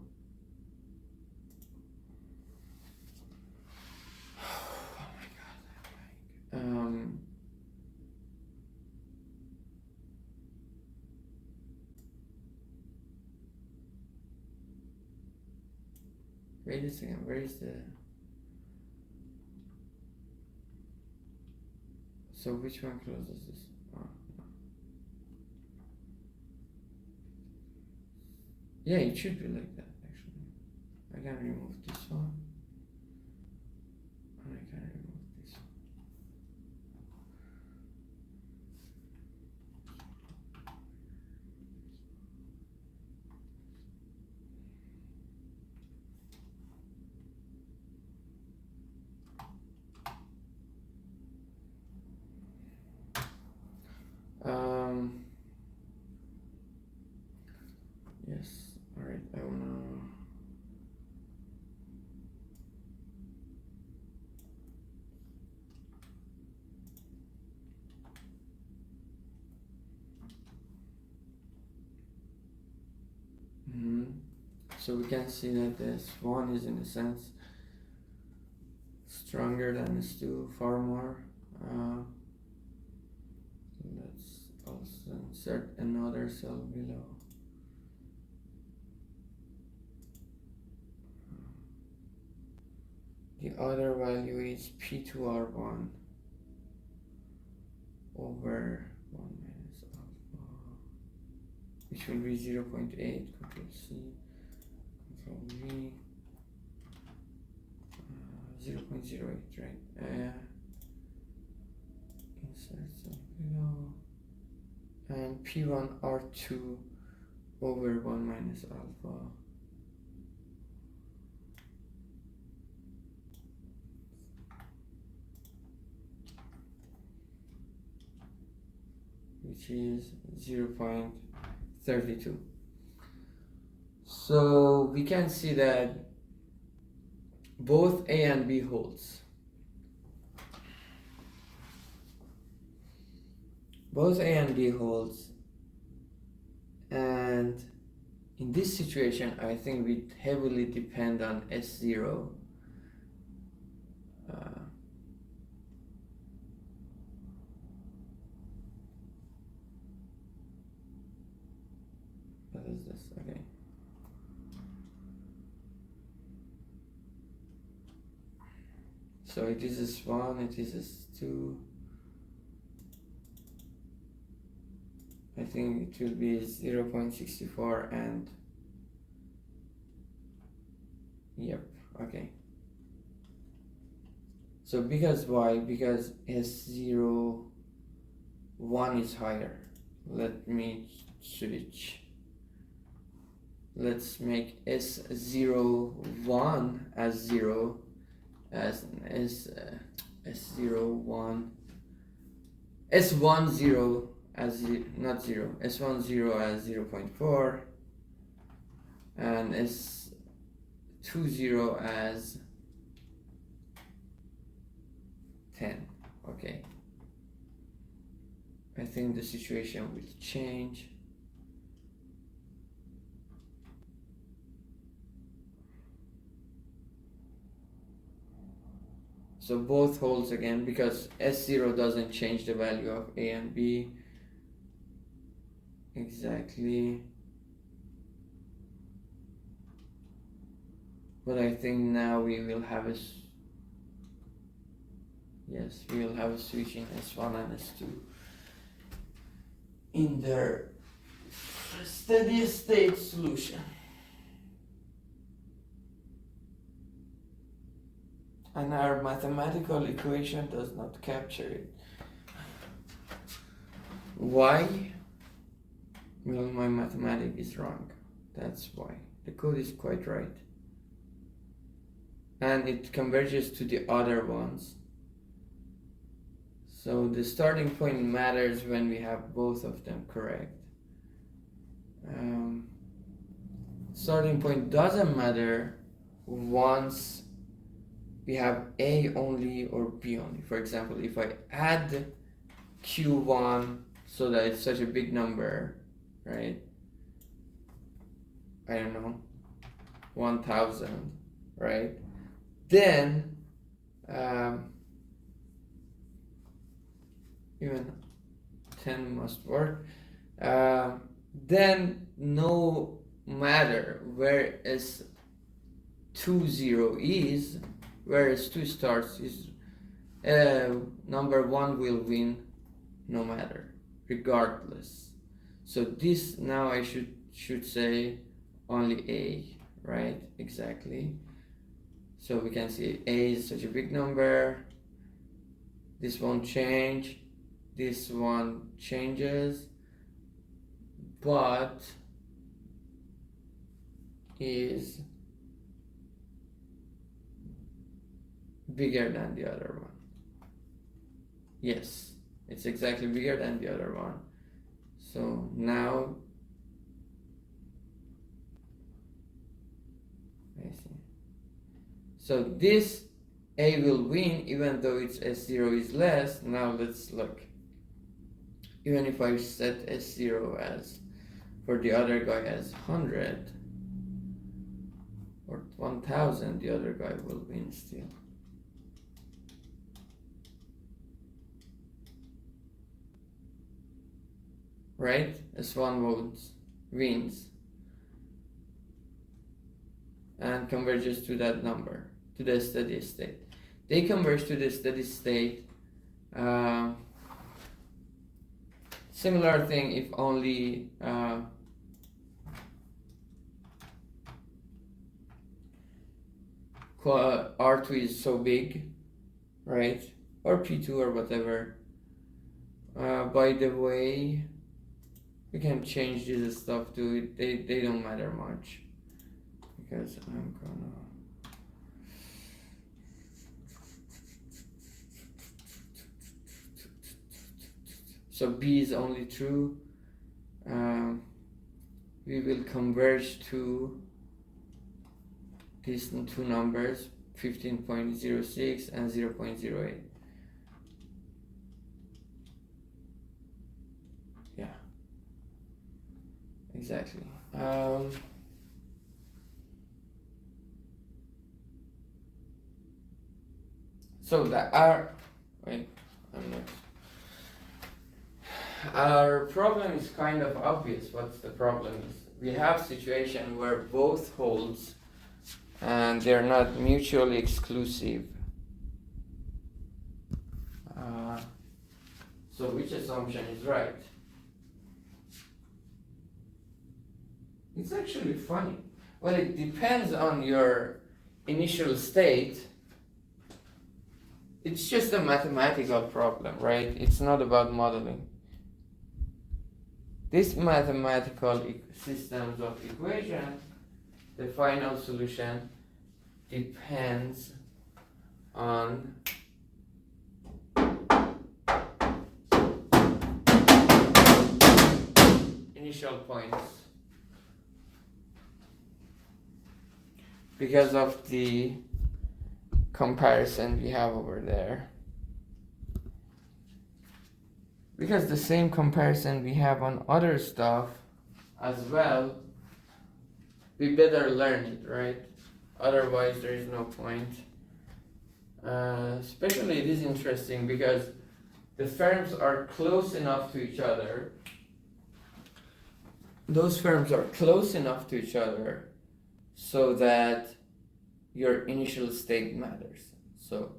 Oh my god. Wait a second, where is the... So which one closes this? Oh, no. Yeah, it should be like that actually. I can remove this one. And I can remove this one. Yes, alright, I wanna... So we can see that this one is in a sense stronger than S2, far more. Let's also insert another cell below. The other value is P2R1 over 1 minus alpha, which will be 0.8. Control C, Control V, 0.08, right? Insert some below. And P1 R2 over 1 minus alpha. Which is 0.32. So we can see that both A and B holds. Both A and B holds, and in this situation I think we heavily depend on S0. What is this? Okay. So it is 1, it is 2. I think it will be 0.64 and yep, okay. So because why? Because S0 1 is higher. Let me switch. Let's make S0 1 as 0 as S0 1 S1 0 as not 0 S1 0 as 0.4 and S2 0 as 10. Okay, I think the situation will change. So both holds again because S0 doesn't change the value of A and B. Exactly. But I think now we will have a we will have a switch in S1 and S2 in their steady state solution. And our mathematical equation does not capture it. Why? Well, my mathematics is wrong. That's why. The code is quite right. And it converges to the other ones. So the starting point matters when we have both of them correct. Starting point doesn't matter once we have A only or B only. For example, if I add Q1 so that it's such a big number, right? I don't know, 1000, right? Then even 10 must work. Then no matter where S20 is, where S2 starts, is number 1 will win no matter, regardless. So this now I should say only A, right? Exactly. So we can see A is such a big number. This won't change. This one changes, but is bigger than the other one. Yes, it's exactly bigger than the other one. So now I see. So this A will win even though its S0 is less. Now let's look. Even if I set S0 as for the other guy as 100 or 1000, the other guy will win still. Right? S1 wins and converges to that number, to the steady state. They converge to the steady state. Similar thing if only R2 is so big, right? Or P2 or whatever. By the way, we can change this stuff to it. They don't matter much because I'm gonna. So B is only true. We will converge to these two numbers, 15.06 and 0.08. Yeah, exactly. So that our problem is kind of obvious. What's the problem is we have situation where both holds and they're not mutually exclusive. So which assumption is right? It's actually funny. Well, it depends on your initial state. It's just a mathematical problem, right? It's not about modeling. This mathematical systems of equation, the final solution depends on initial points because of the comparison we have over there. Because the same comparison we have on other stuff as well, we better learn it, right? Otherwise there is no point. Especially it is interesting because the firms are close enough to each other. Those firms are close enough to each other so that your initial state matters. So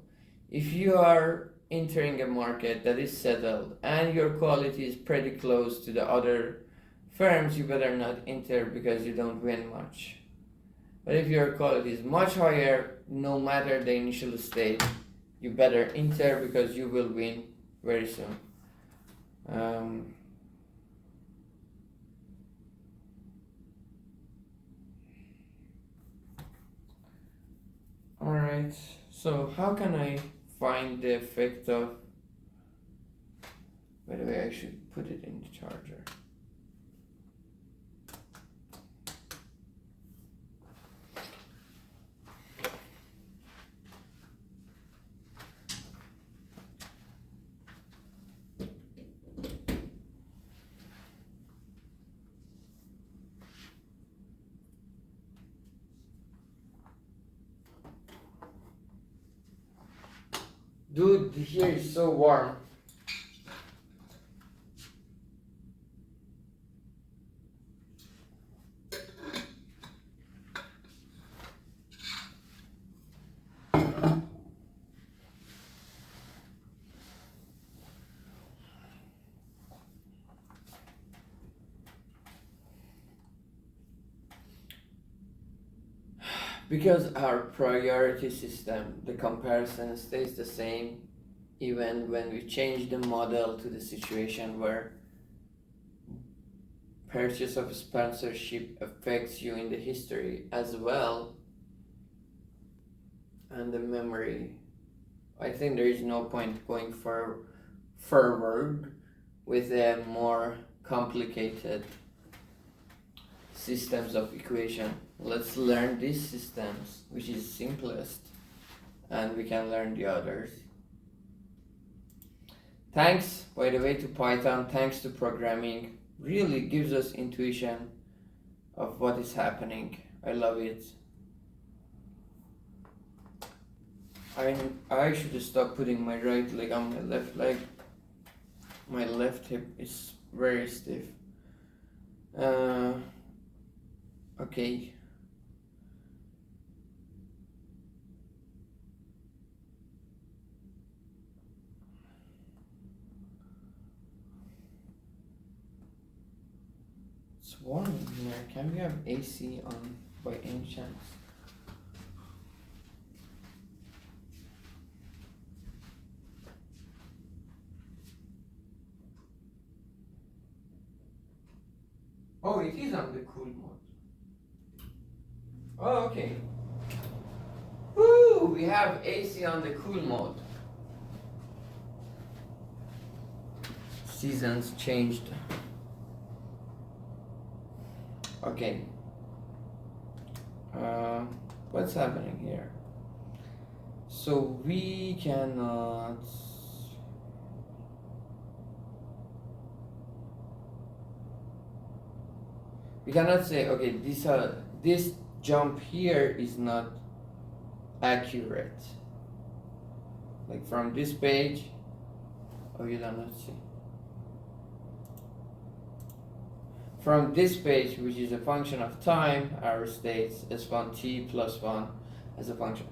if you are entering a market that is settled and your quality is pretty close to the other firms, you better not enter because you don't win much. But if your quality is much higher, no matter the initial state, you better enter because you will win very soon. Alright, so how can I find the effect of, by the way, I should put it in the charger. Dude, here is so warm. Because our priority system, the comparison stays the same even when we change the model to the situation where purchase of sponsorship affects you in the history as well and the memory. I think there is no point going forward with a more complicated systems of equation. Let's learn these systems, which is simplest, and we can learn the others. Thanks, by the way, to Python, thanks to programming, really gives us intuition of what is happening. I love it. I should stop putting my right leg on my left leg. My left hip is very stiff. Okay. It's warm in here. Can we have AC on by any chance? Oh, it is on the cool mode. Oh, okay. Woo! We have AC on the cool mode. Seasons changed. Okay. What's happening here? So we cannot. We cannot say, okay, this jump here is not accurate. Like from this page, oh, you don't not see. From this page, which is a function of time, our states s1 t plus 1 as a function,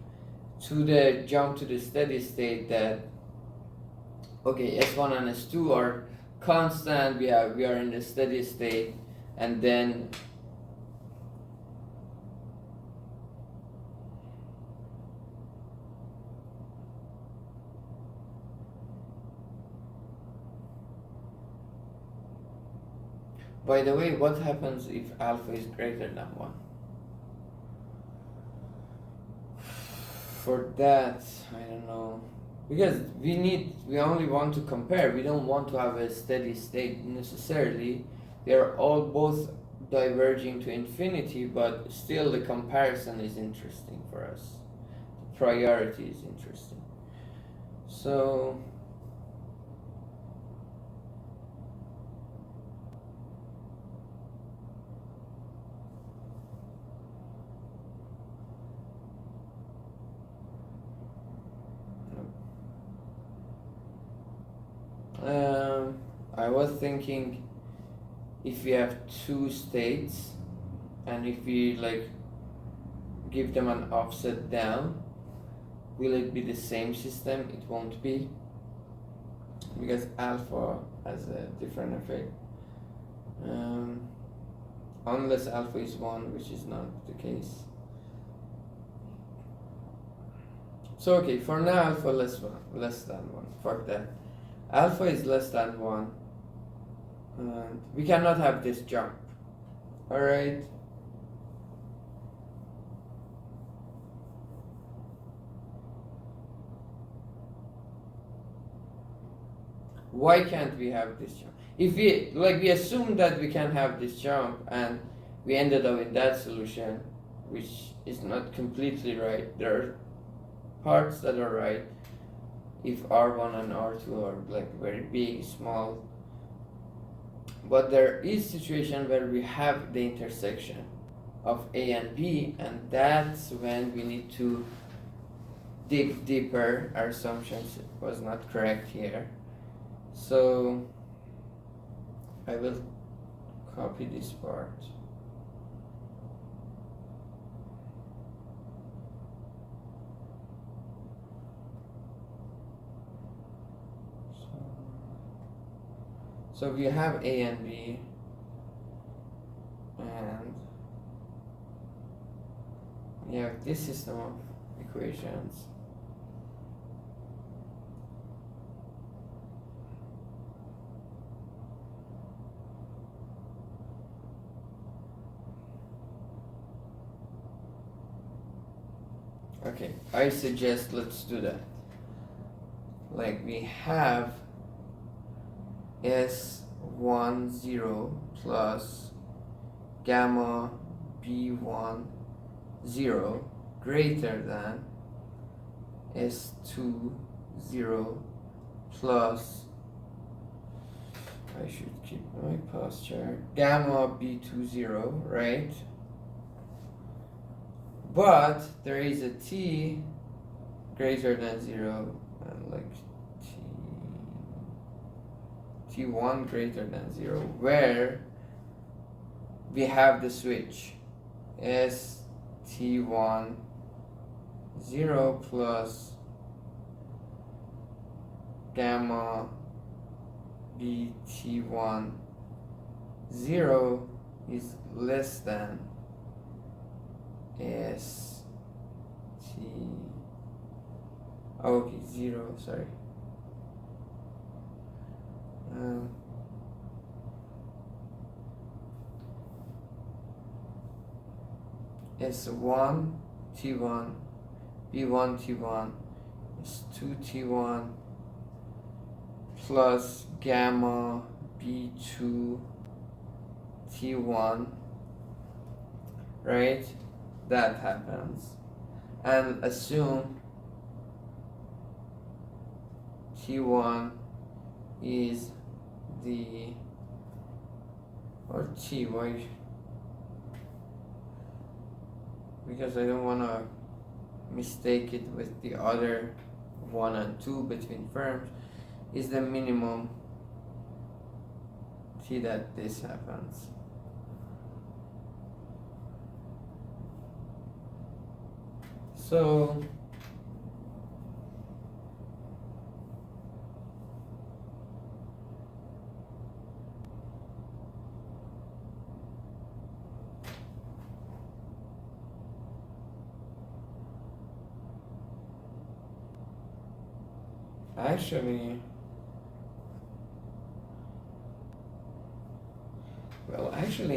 to the jump to the steady state that, okay, s1 and s2 are constant, we are in the steady state, and then by the way, what happens if alpha is greater than 1? For that, I don't know. Because we only want to compare. We don't want to have a steady state necessarily. They are all both diverging to infinity, but still the comparison is interesting for us. The priority is interesting. So I was thinking if we have two states and if we like give them an offset down, will it be the same system? It won't be, because alpha has a different effect. Unless alpha is 1, which is not the case. So okay, for now alpha less than 1. Fuck that. Alpha is less than 1. And we cannot have this jump. Alright. Why can't we have this jump? If we assume that we can have this jump and we ended up in that solution, which is not completely right. There are parts that are right. If R1 and R2 are like very big, small. But there is situation where we have the intersection of A and B, and that's when we need to dig deeper. Our assumptions was not correct here. So I will copy this part. So we have A and B, and we have this system of equations. Okay, I suggest let's do that. Like we have S1 0 plus gamma B1 0 greater than S2 0 plus, I should keep my posture, gamma B2 0, right? But there is a T greater than 0 and like T1 greater than 0 where we have the switch S T1 0 plus gamma BT1 0 is less than S T, okay, 0, sorry. S1 T1 B1 T1 S2 T1 plus gamma B2 T1, right? That happens. And assume T1 is the, or T, why? Because I don't want to mistake it with the other 1 and 2 between firms, is the minimum T that this happens. So actually,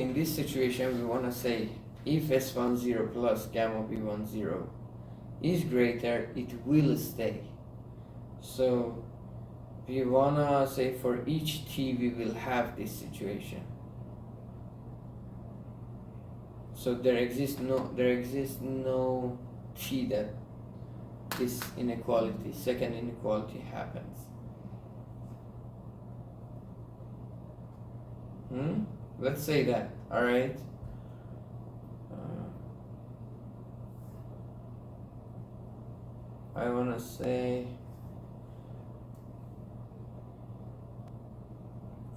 in this situation we want to say if S10 plus gamma B10 is greater, it will stay. So we wanna say for each T we will have this situation. So there exists no T that this inequality, second inequality happens. Let's say that, alright? I wanna say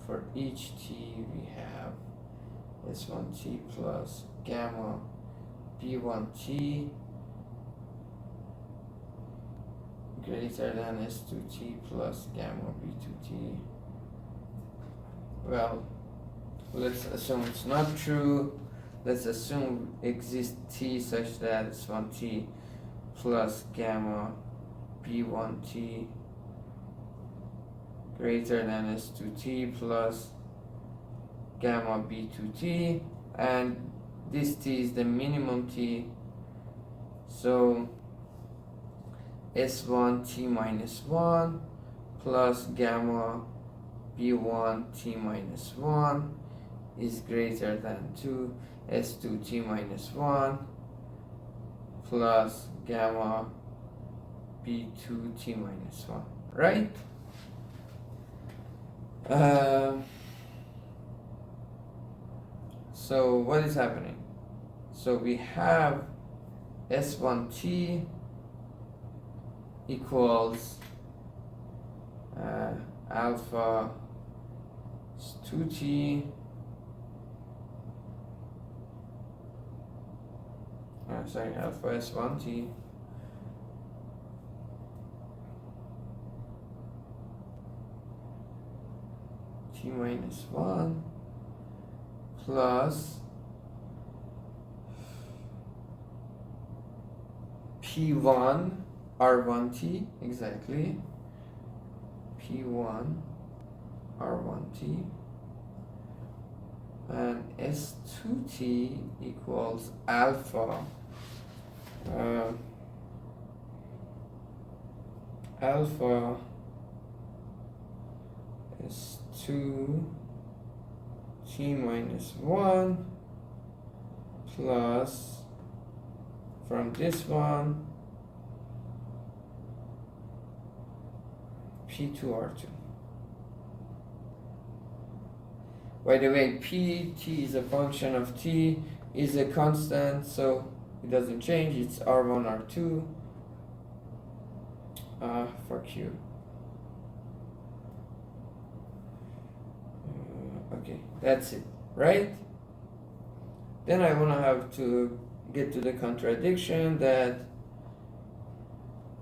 for each T we have S1T plus gamma B1T greater than S2T plus gamma B2T. Well, let's assume it's not true. Let's assume exists T such that S1T plus gamma B1T greater than S2T plus gamma B2T, and this T is the minimum T, so S1T minus 1 plus gamma B1T minus 1 is greater than 2 S2T minus 1 plus gamma B2T minus 1, right? So what is happening? So we have S1T equals alpha 2T alpha S1T T minus 1 plus P1 R1T, exactly, P1 R1T, and S2T equals alpha alpha S2 T minus 1 plus, from this one, P2R2. By the way, T is a function of T, is a constant, so it doesn't change, it's R1, R2 for Q. Okay, that's it, right? Then I want to have to get to the contradiction that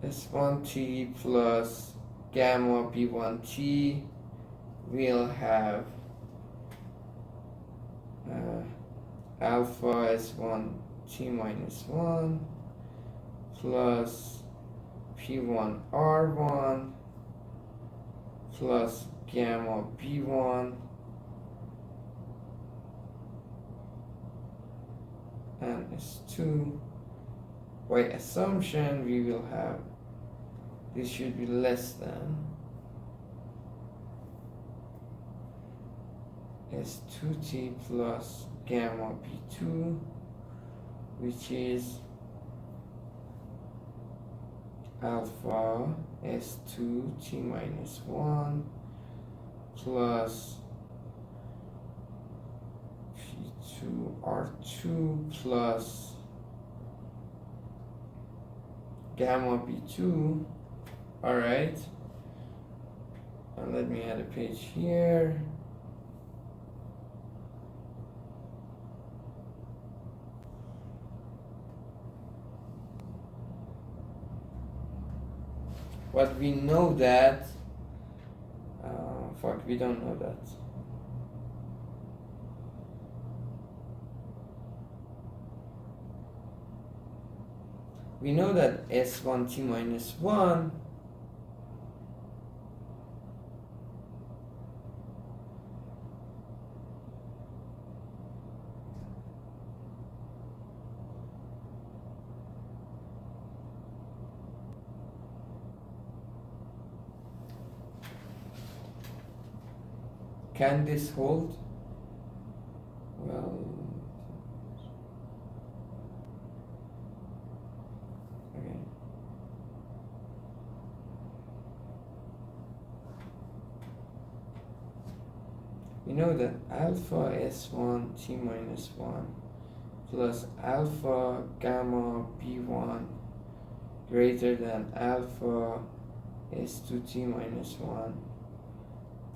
S1T plus gamma B1T will have alpha S1T minus 1 plus P1 R1 plus gamma B1 and S2. By assumption, we will have this should be less than S2t plus gamma B2, which is alpha S2t minus 1 plus P2R2 plus gamma B2. Alright, and let me add a page here. But we know that, we don't know that. We know that S1t minus 1 can this hold? Well, okay. We know that alpha S1 T minus 1 plus alpha gamma B1 greater than alpha S2 T minus 1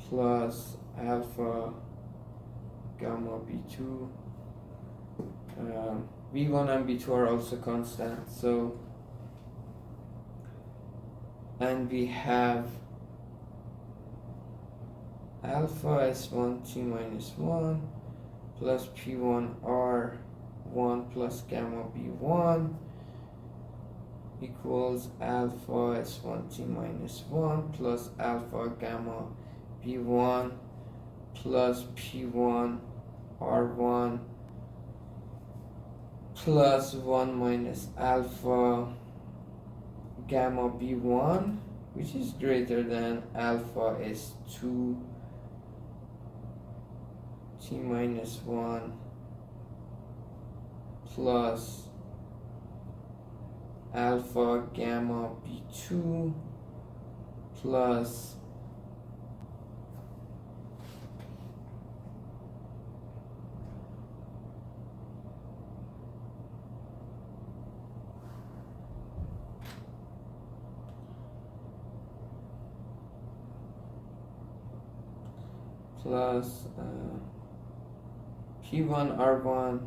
plus alpha gamma B2. B1 and B2 are also constant, so, and we have alpha S1 T minus 1 plus P1 R1 plus gamma B1 equals alpha S1 T minus 1 plus alpha gamma B1 plus P1 R1 plus 1 minus alpha gamma B1, which is greater than alpha S2 T minus 1 plus alpha gamma B2 plus P1 R1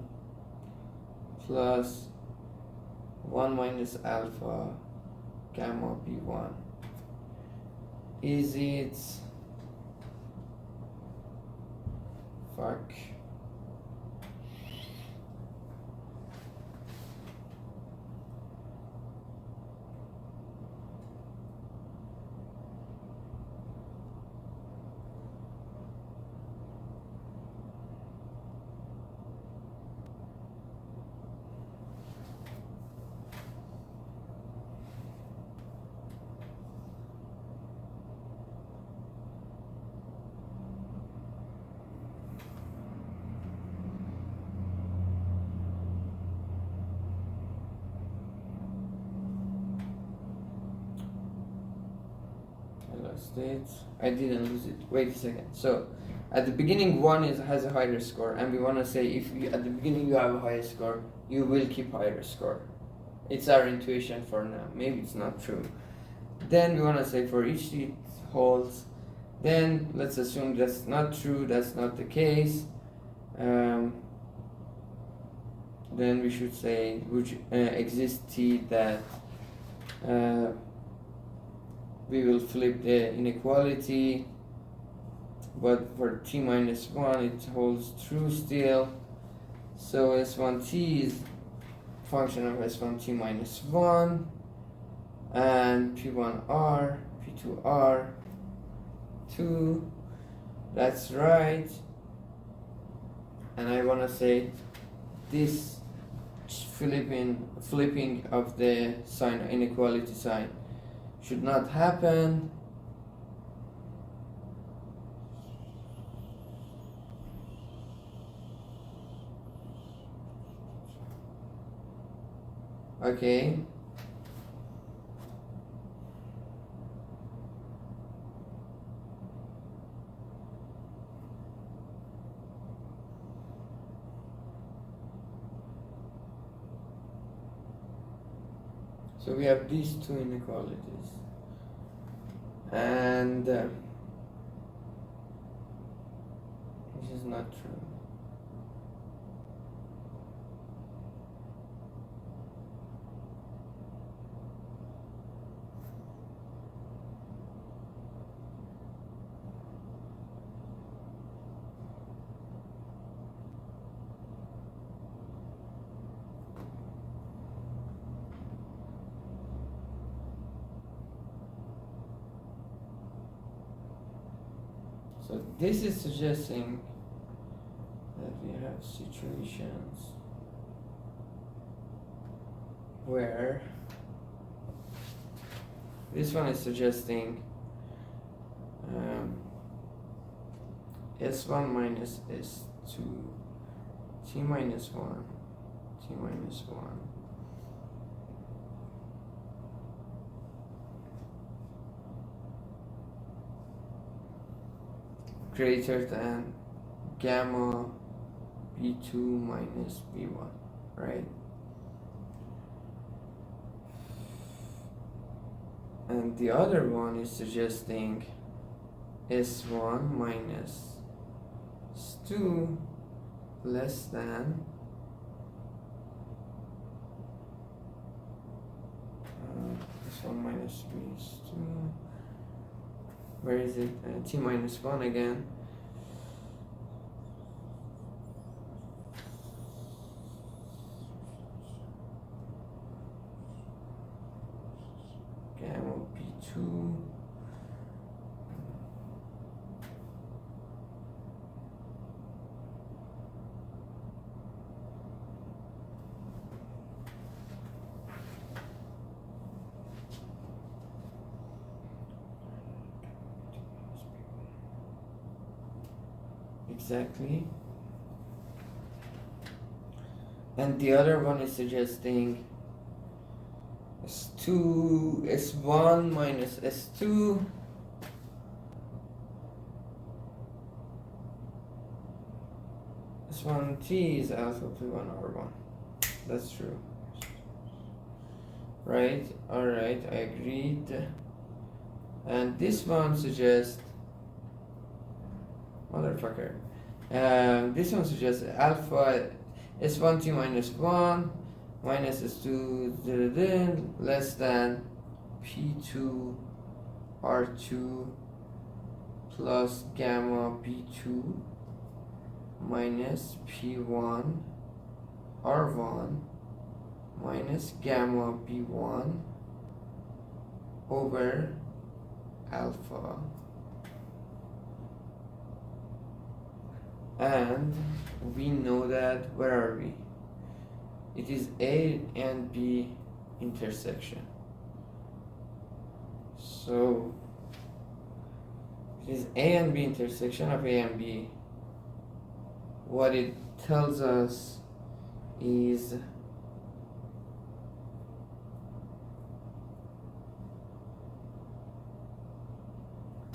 plus 1 minus alpha gamma B1. Is it fuck? I didn't lose it. Wait a second. So, at the beginning, one has a higher score, and we want to say if at the beginning you have a higher score, you will keep higher score. It's our intuition for now. Maybe it's not true. Then we want to say for each it holds. Then let's assume that's not true. That's not the case. Then we should say which exists T that. We will flip the inequality, but for T minus 1 it holds true still. So S1T is function of S1T minus 1 and P1R, P2R 2. That's right. And I want to say this flipping of the sign, inequality sign, should not happen. Okay. So we have these two inequalities, and this is not true. So this is suggesting that we have situations where this one is suggesting S1 minus S2, T minus 1, T minus 1. Greater than gamma B2 minus B1, right? And the other one is suggesting S1 minus S2 less than S1 minus B is 2. Where is it? T minus 1 again. Gamma B2. Exactly. And the other one is suggesting S2, S1 minus S2 S1T is alpha P1 R1. That's true. Right, alright, I agreed. And this one suggests motherfucker. This one suggests alpha S1T minus 1 minus S2 less than P2 R2 plus gamma B2 minus P1 R1 minus gamma B1 over alpha. And we know that, where are we? It is A and B intersection. So it is A and B intersection of A and B. What it tells us is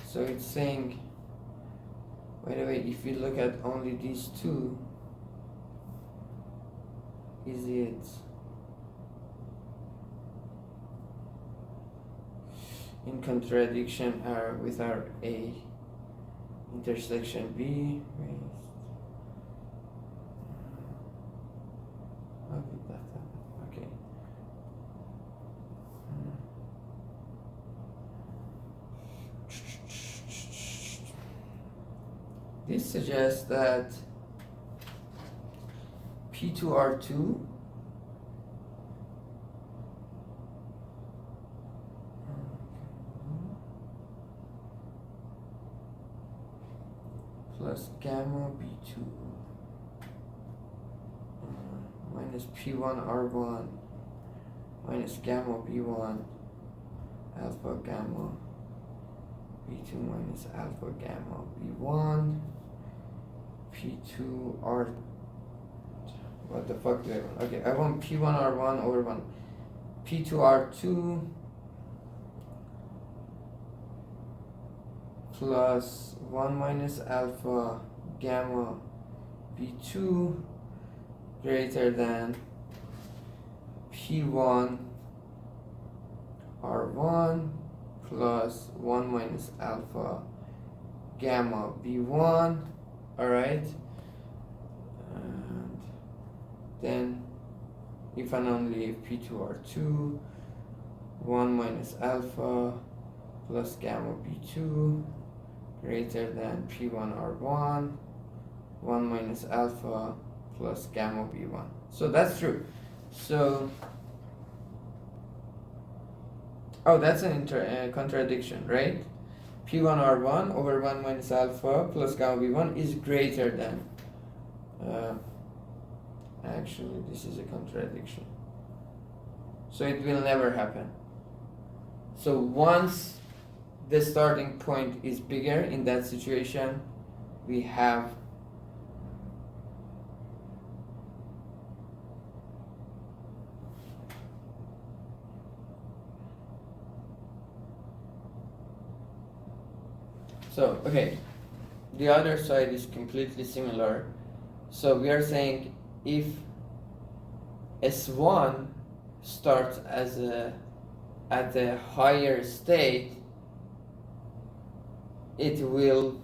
so it's saying, by the way, if you look at only these two, is it in contradiction with our A intersection B? How did that happen? Okay. This suggests that P2R2 plus gamma B2 minus minus P1 R1 minus gamma B1 alpha gamma B2 minus alpha gamma B1 P2 R. What the fuck do I want? Okay, I want P1 R1 over 1 P2 R2 plus 1 minus alpha gamma B2 greater than P1 R1 plus 1 minus alpha gamma B1. Alright, and then if and only if P2 R2 1 minus alpha plus gamma B2 greater than P1 R1 1 minus alpha plus gamma B1. So that's true. So, oh, that's an contradiction, right? P1 R1 over 1 minus alpha plus gamma B1 is greater than. Actually, this is a contradiction. So it will never happen. So once the starting point is bigger, in that situation, we have so, okay, the other side is completely similar. So we are saying if S1 starts as at a higher state, it will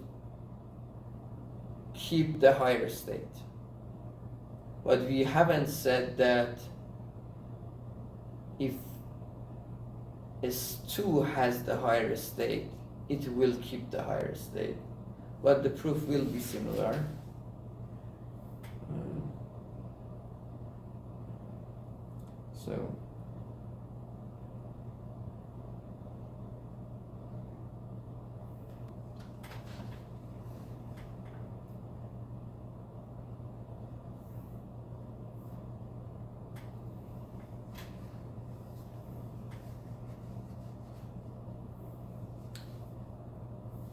keep the higher state. But we haven't said that if S2 has the higher state, it will keep the higher state. But the proof will be similar. So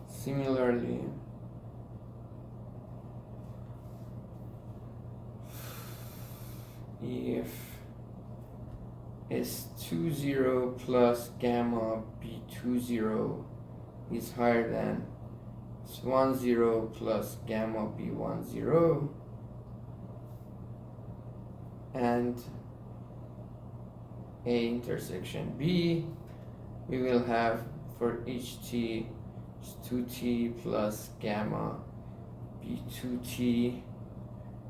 similarly, if S20 plus gamma B20 is higher than S10 plus gamma B10, and A intersection B, we will have for each t 2t plus gamma B2t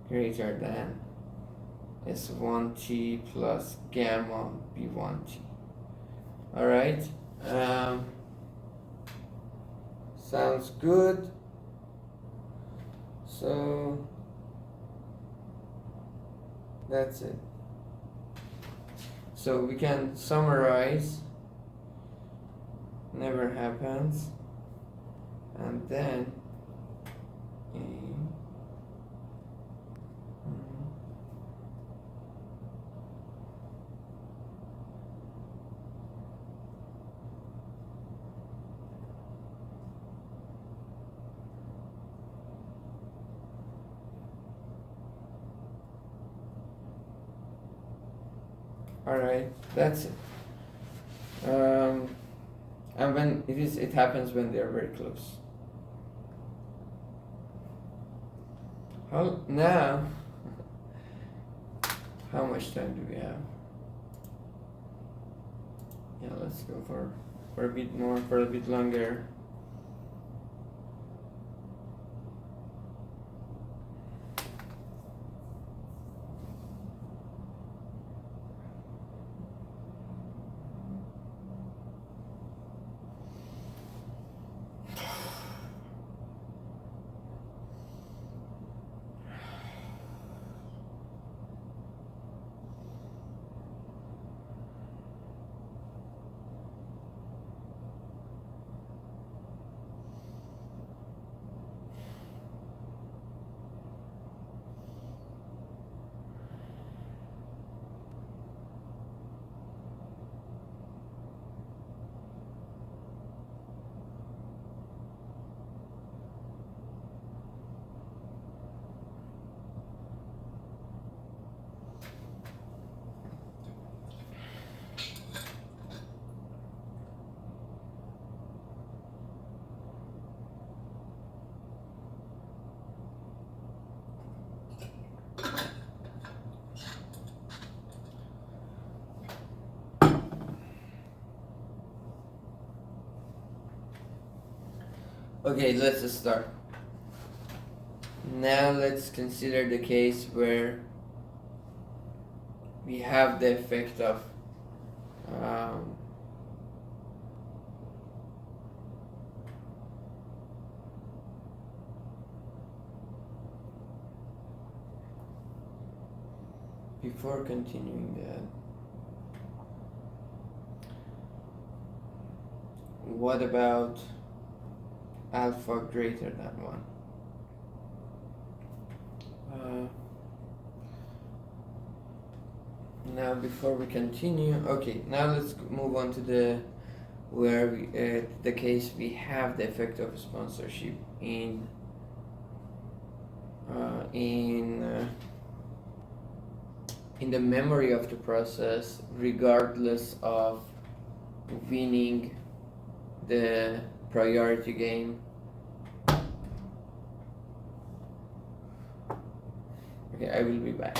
greater than S1t plus gamma B1t. Alright, sounds good. So that's it. So we can summarize, never happens, and then alright, that's it. And when it happens when they are very close. Now, how much time do we have? Yeah, let's go for a bit more, for a bit longer. Okay, let's start. Now let's consider the case where we have the effect of before continuing that, what about alpha greater than 1? Now before we continue, okay, now let's move on to the where we the case we have the effect of sponsorship in the memory of the process, regardless of winning the priority game. Okay, I will be back.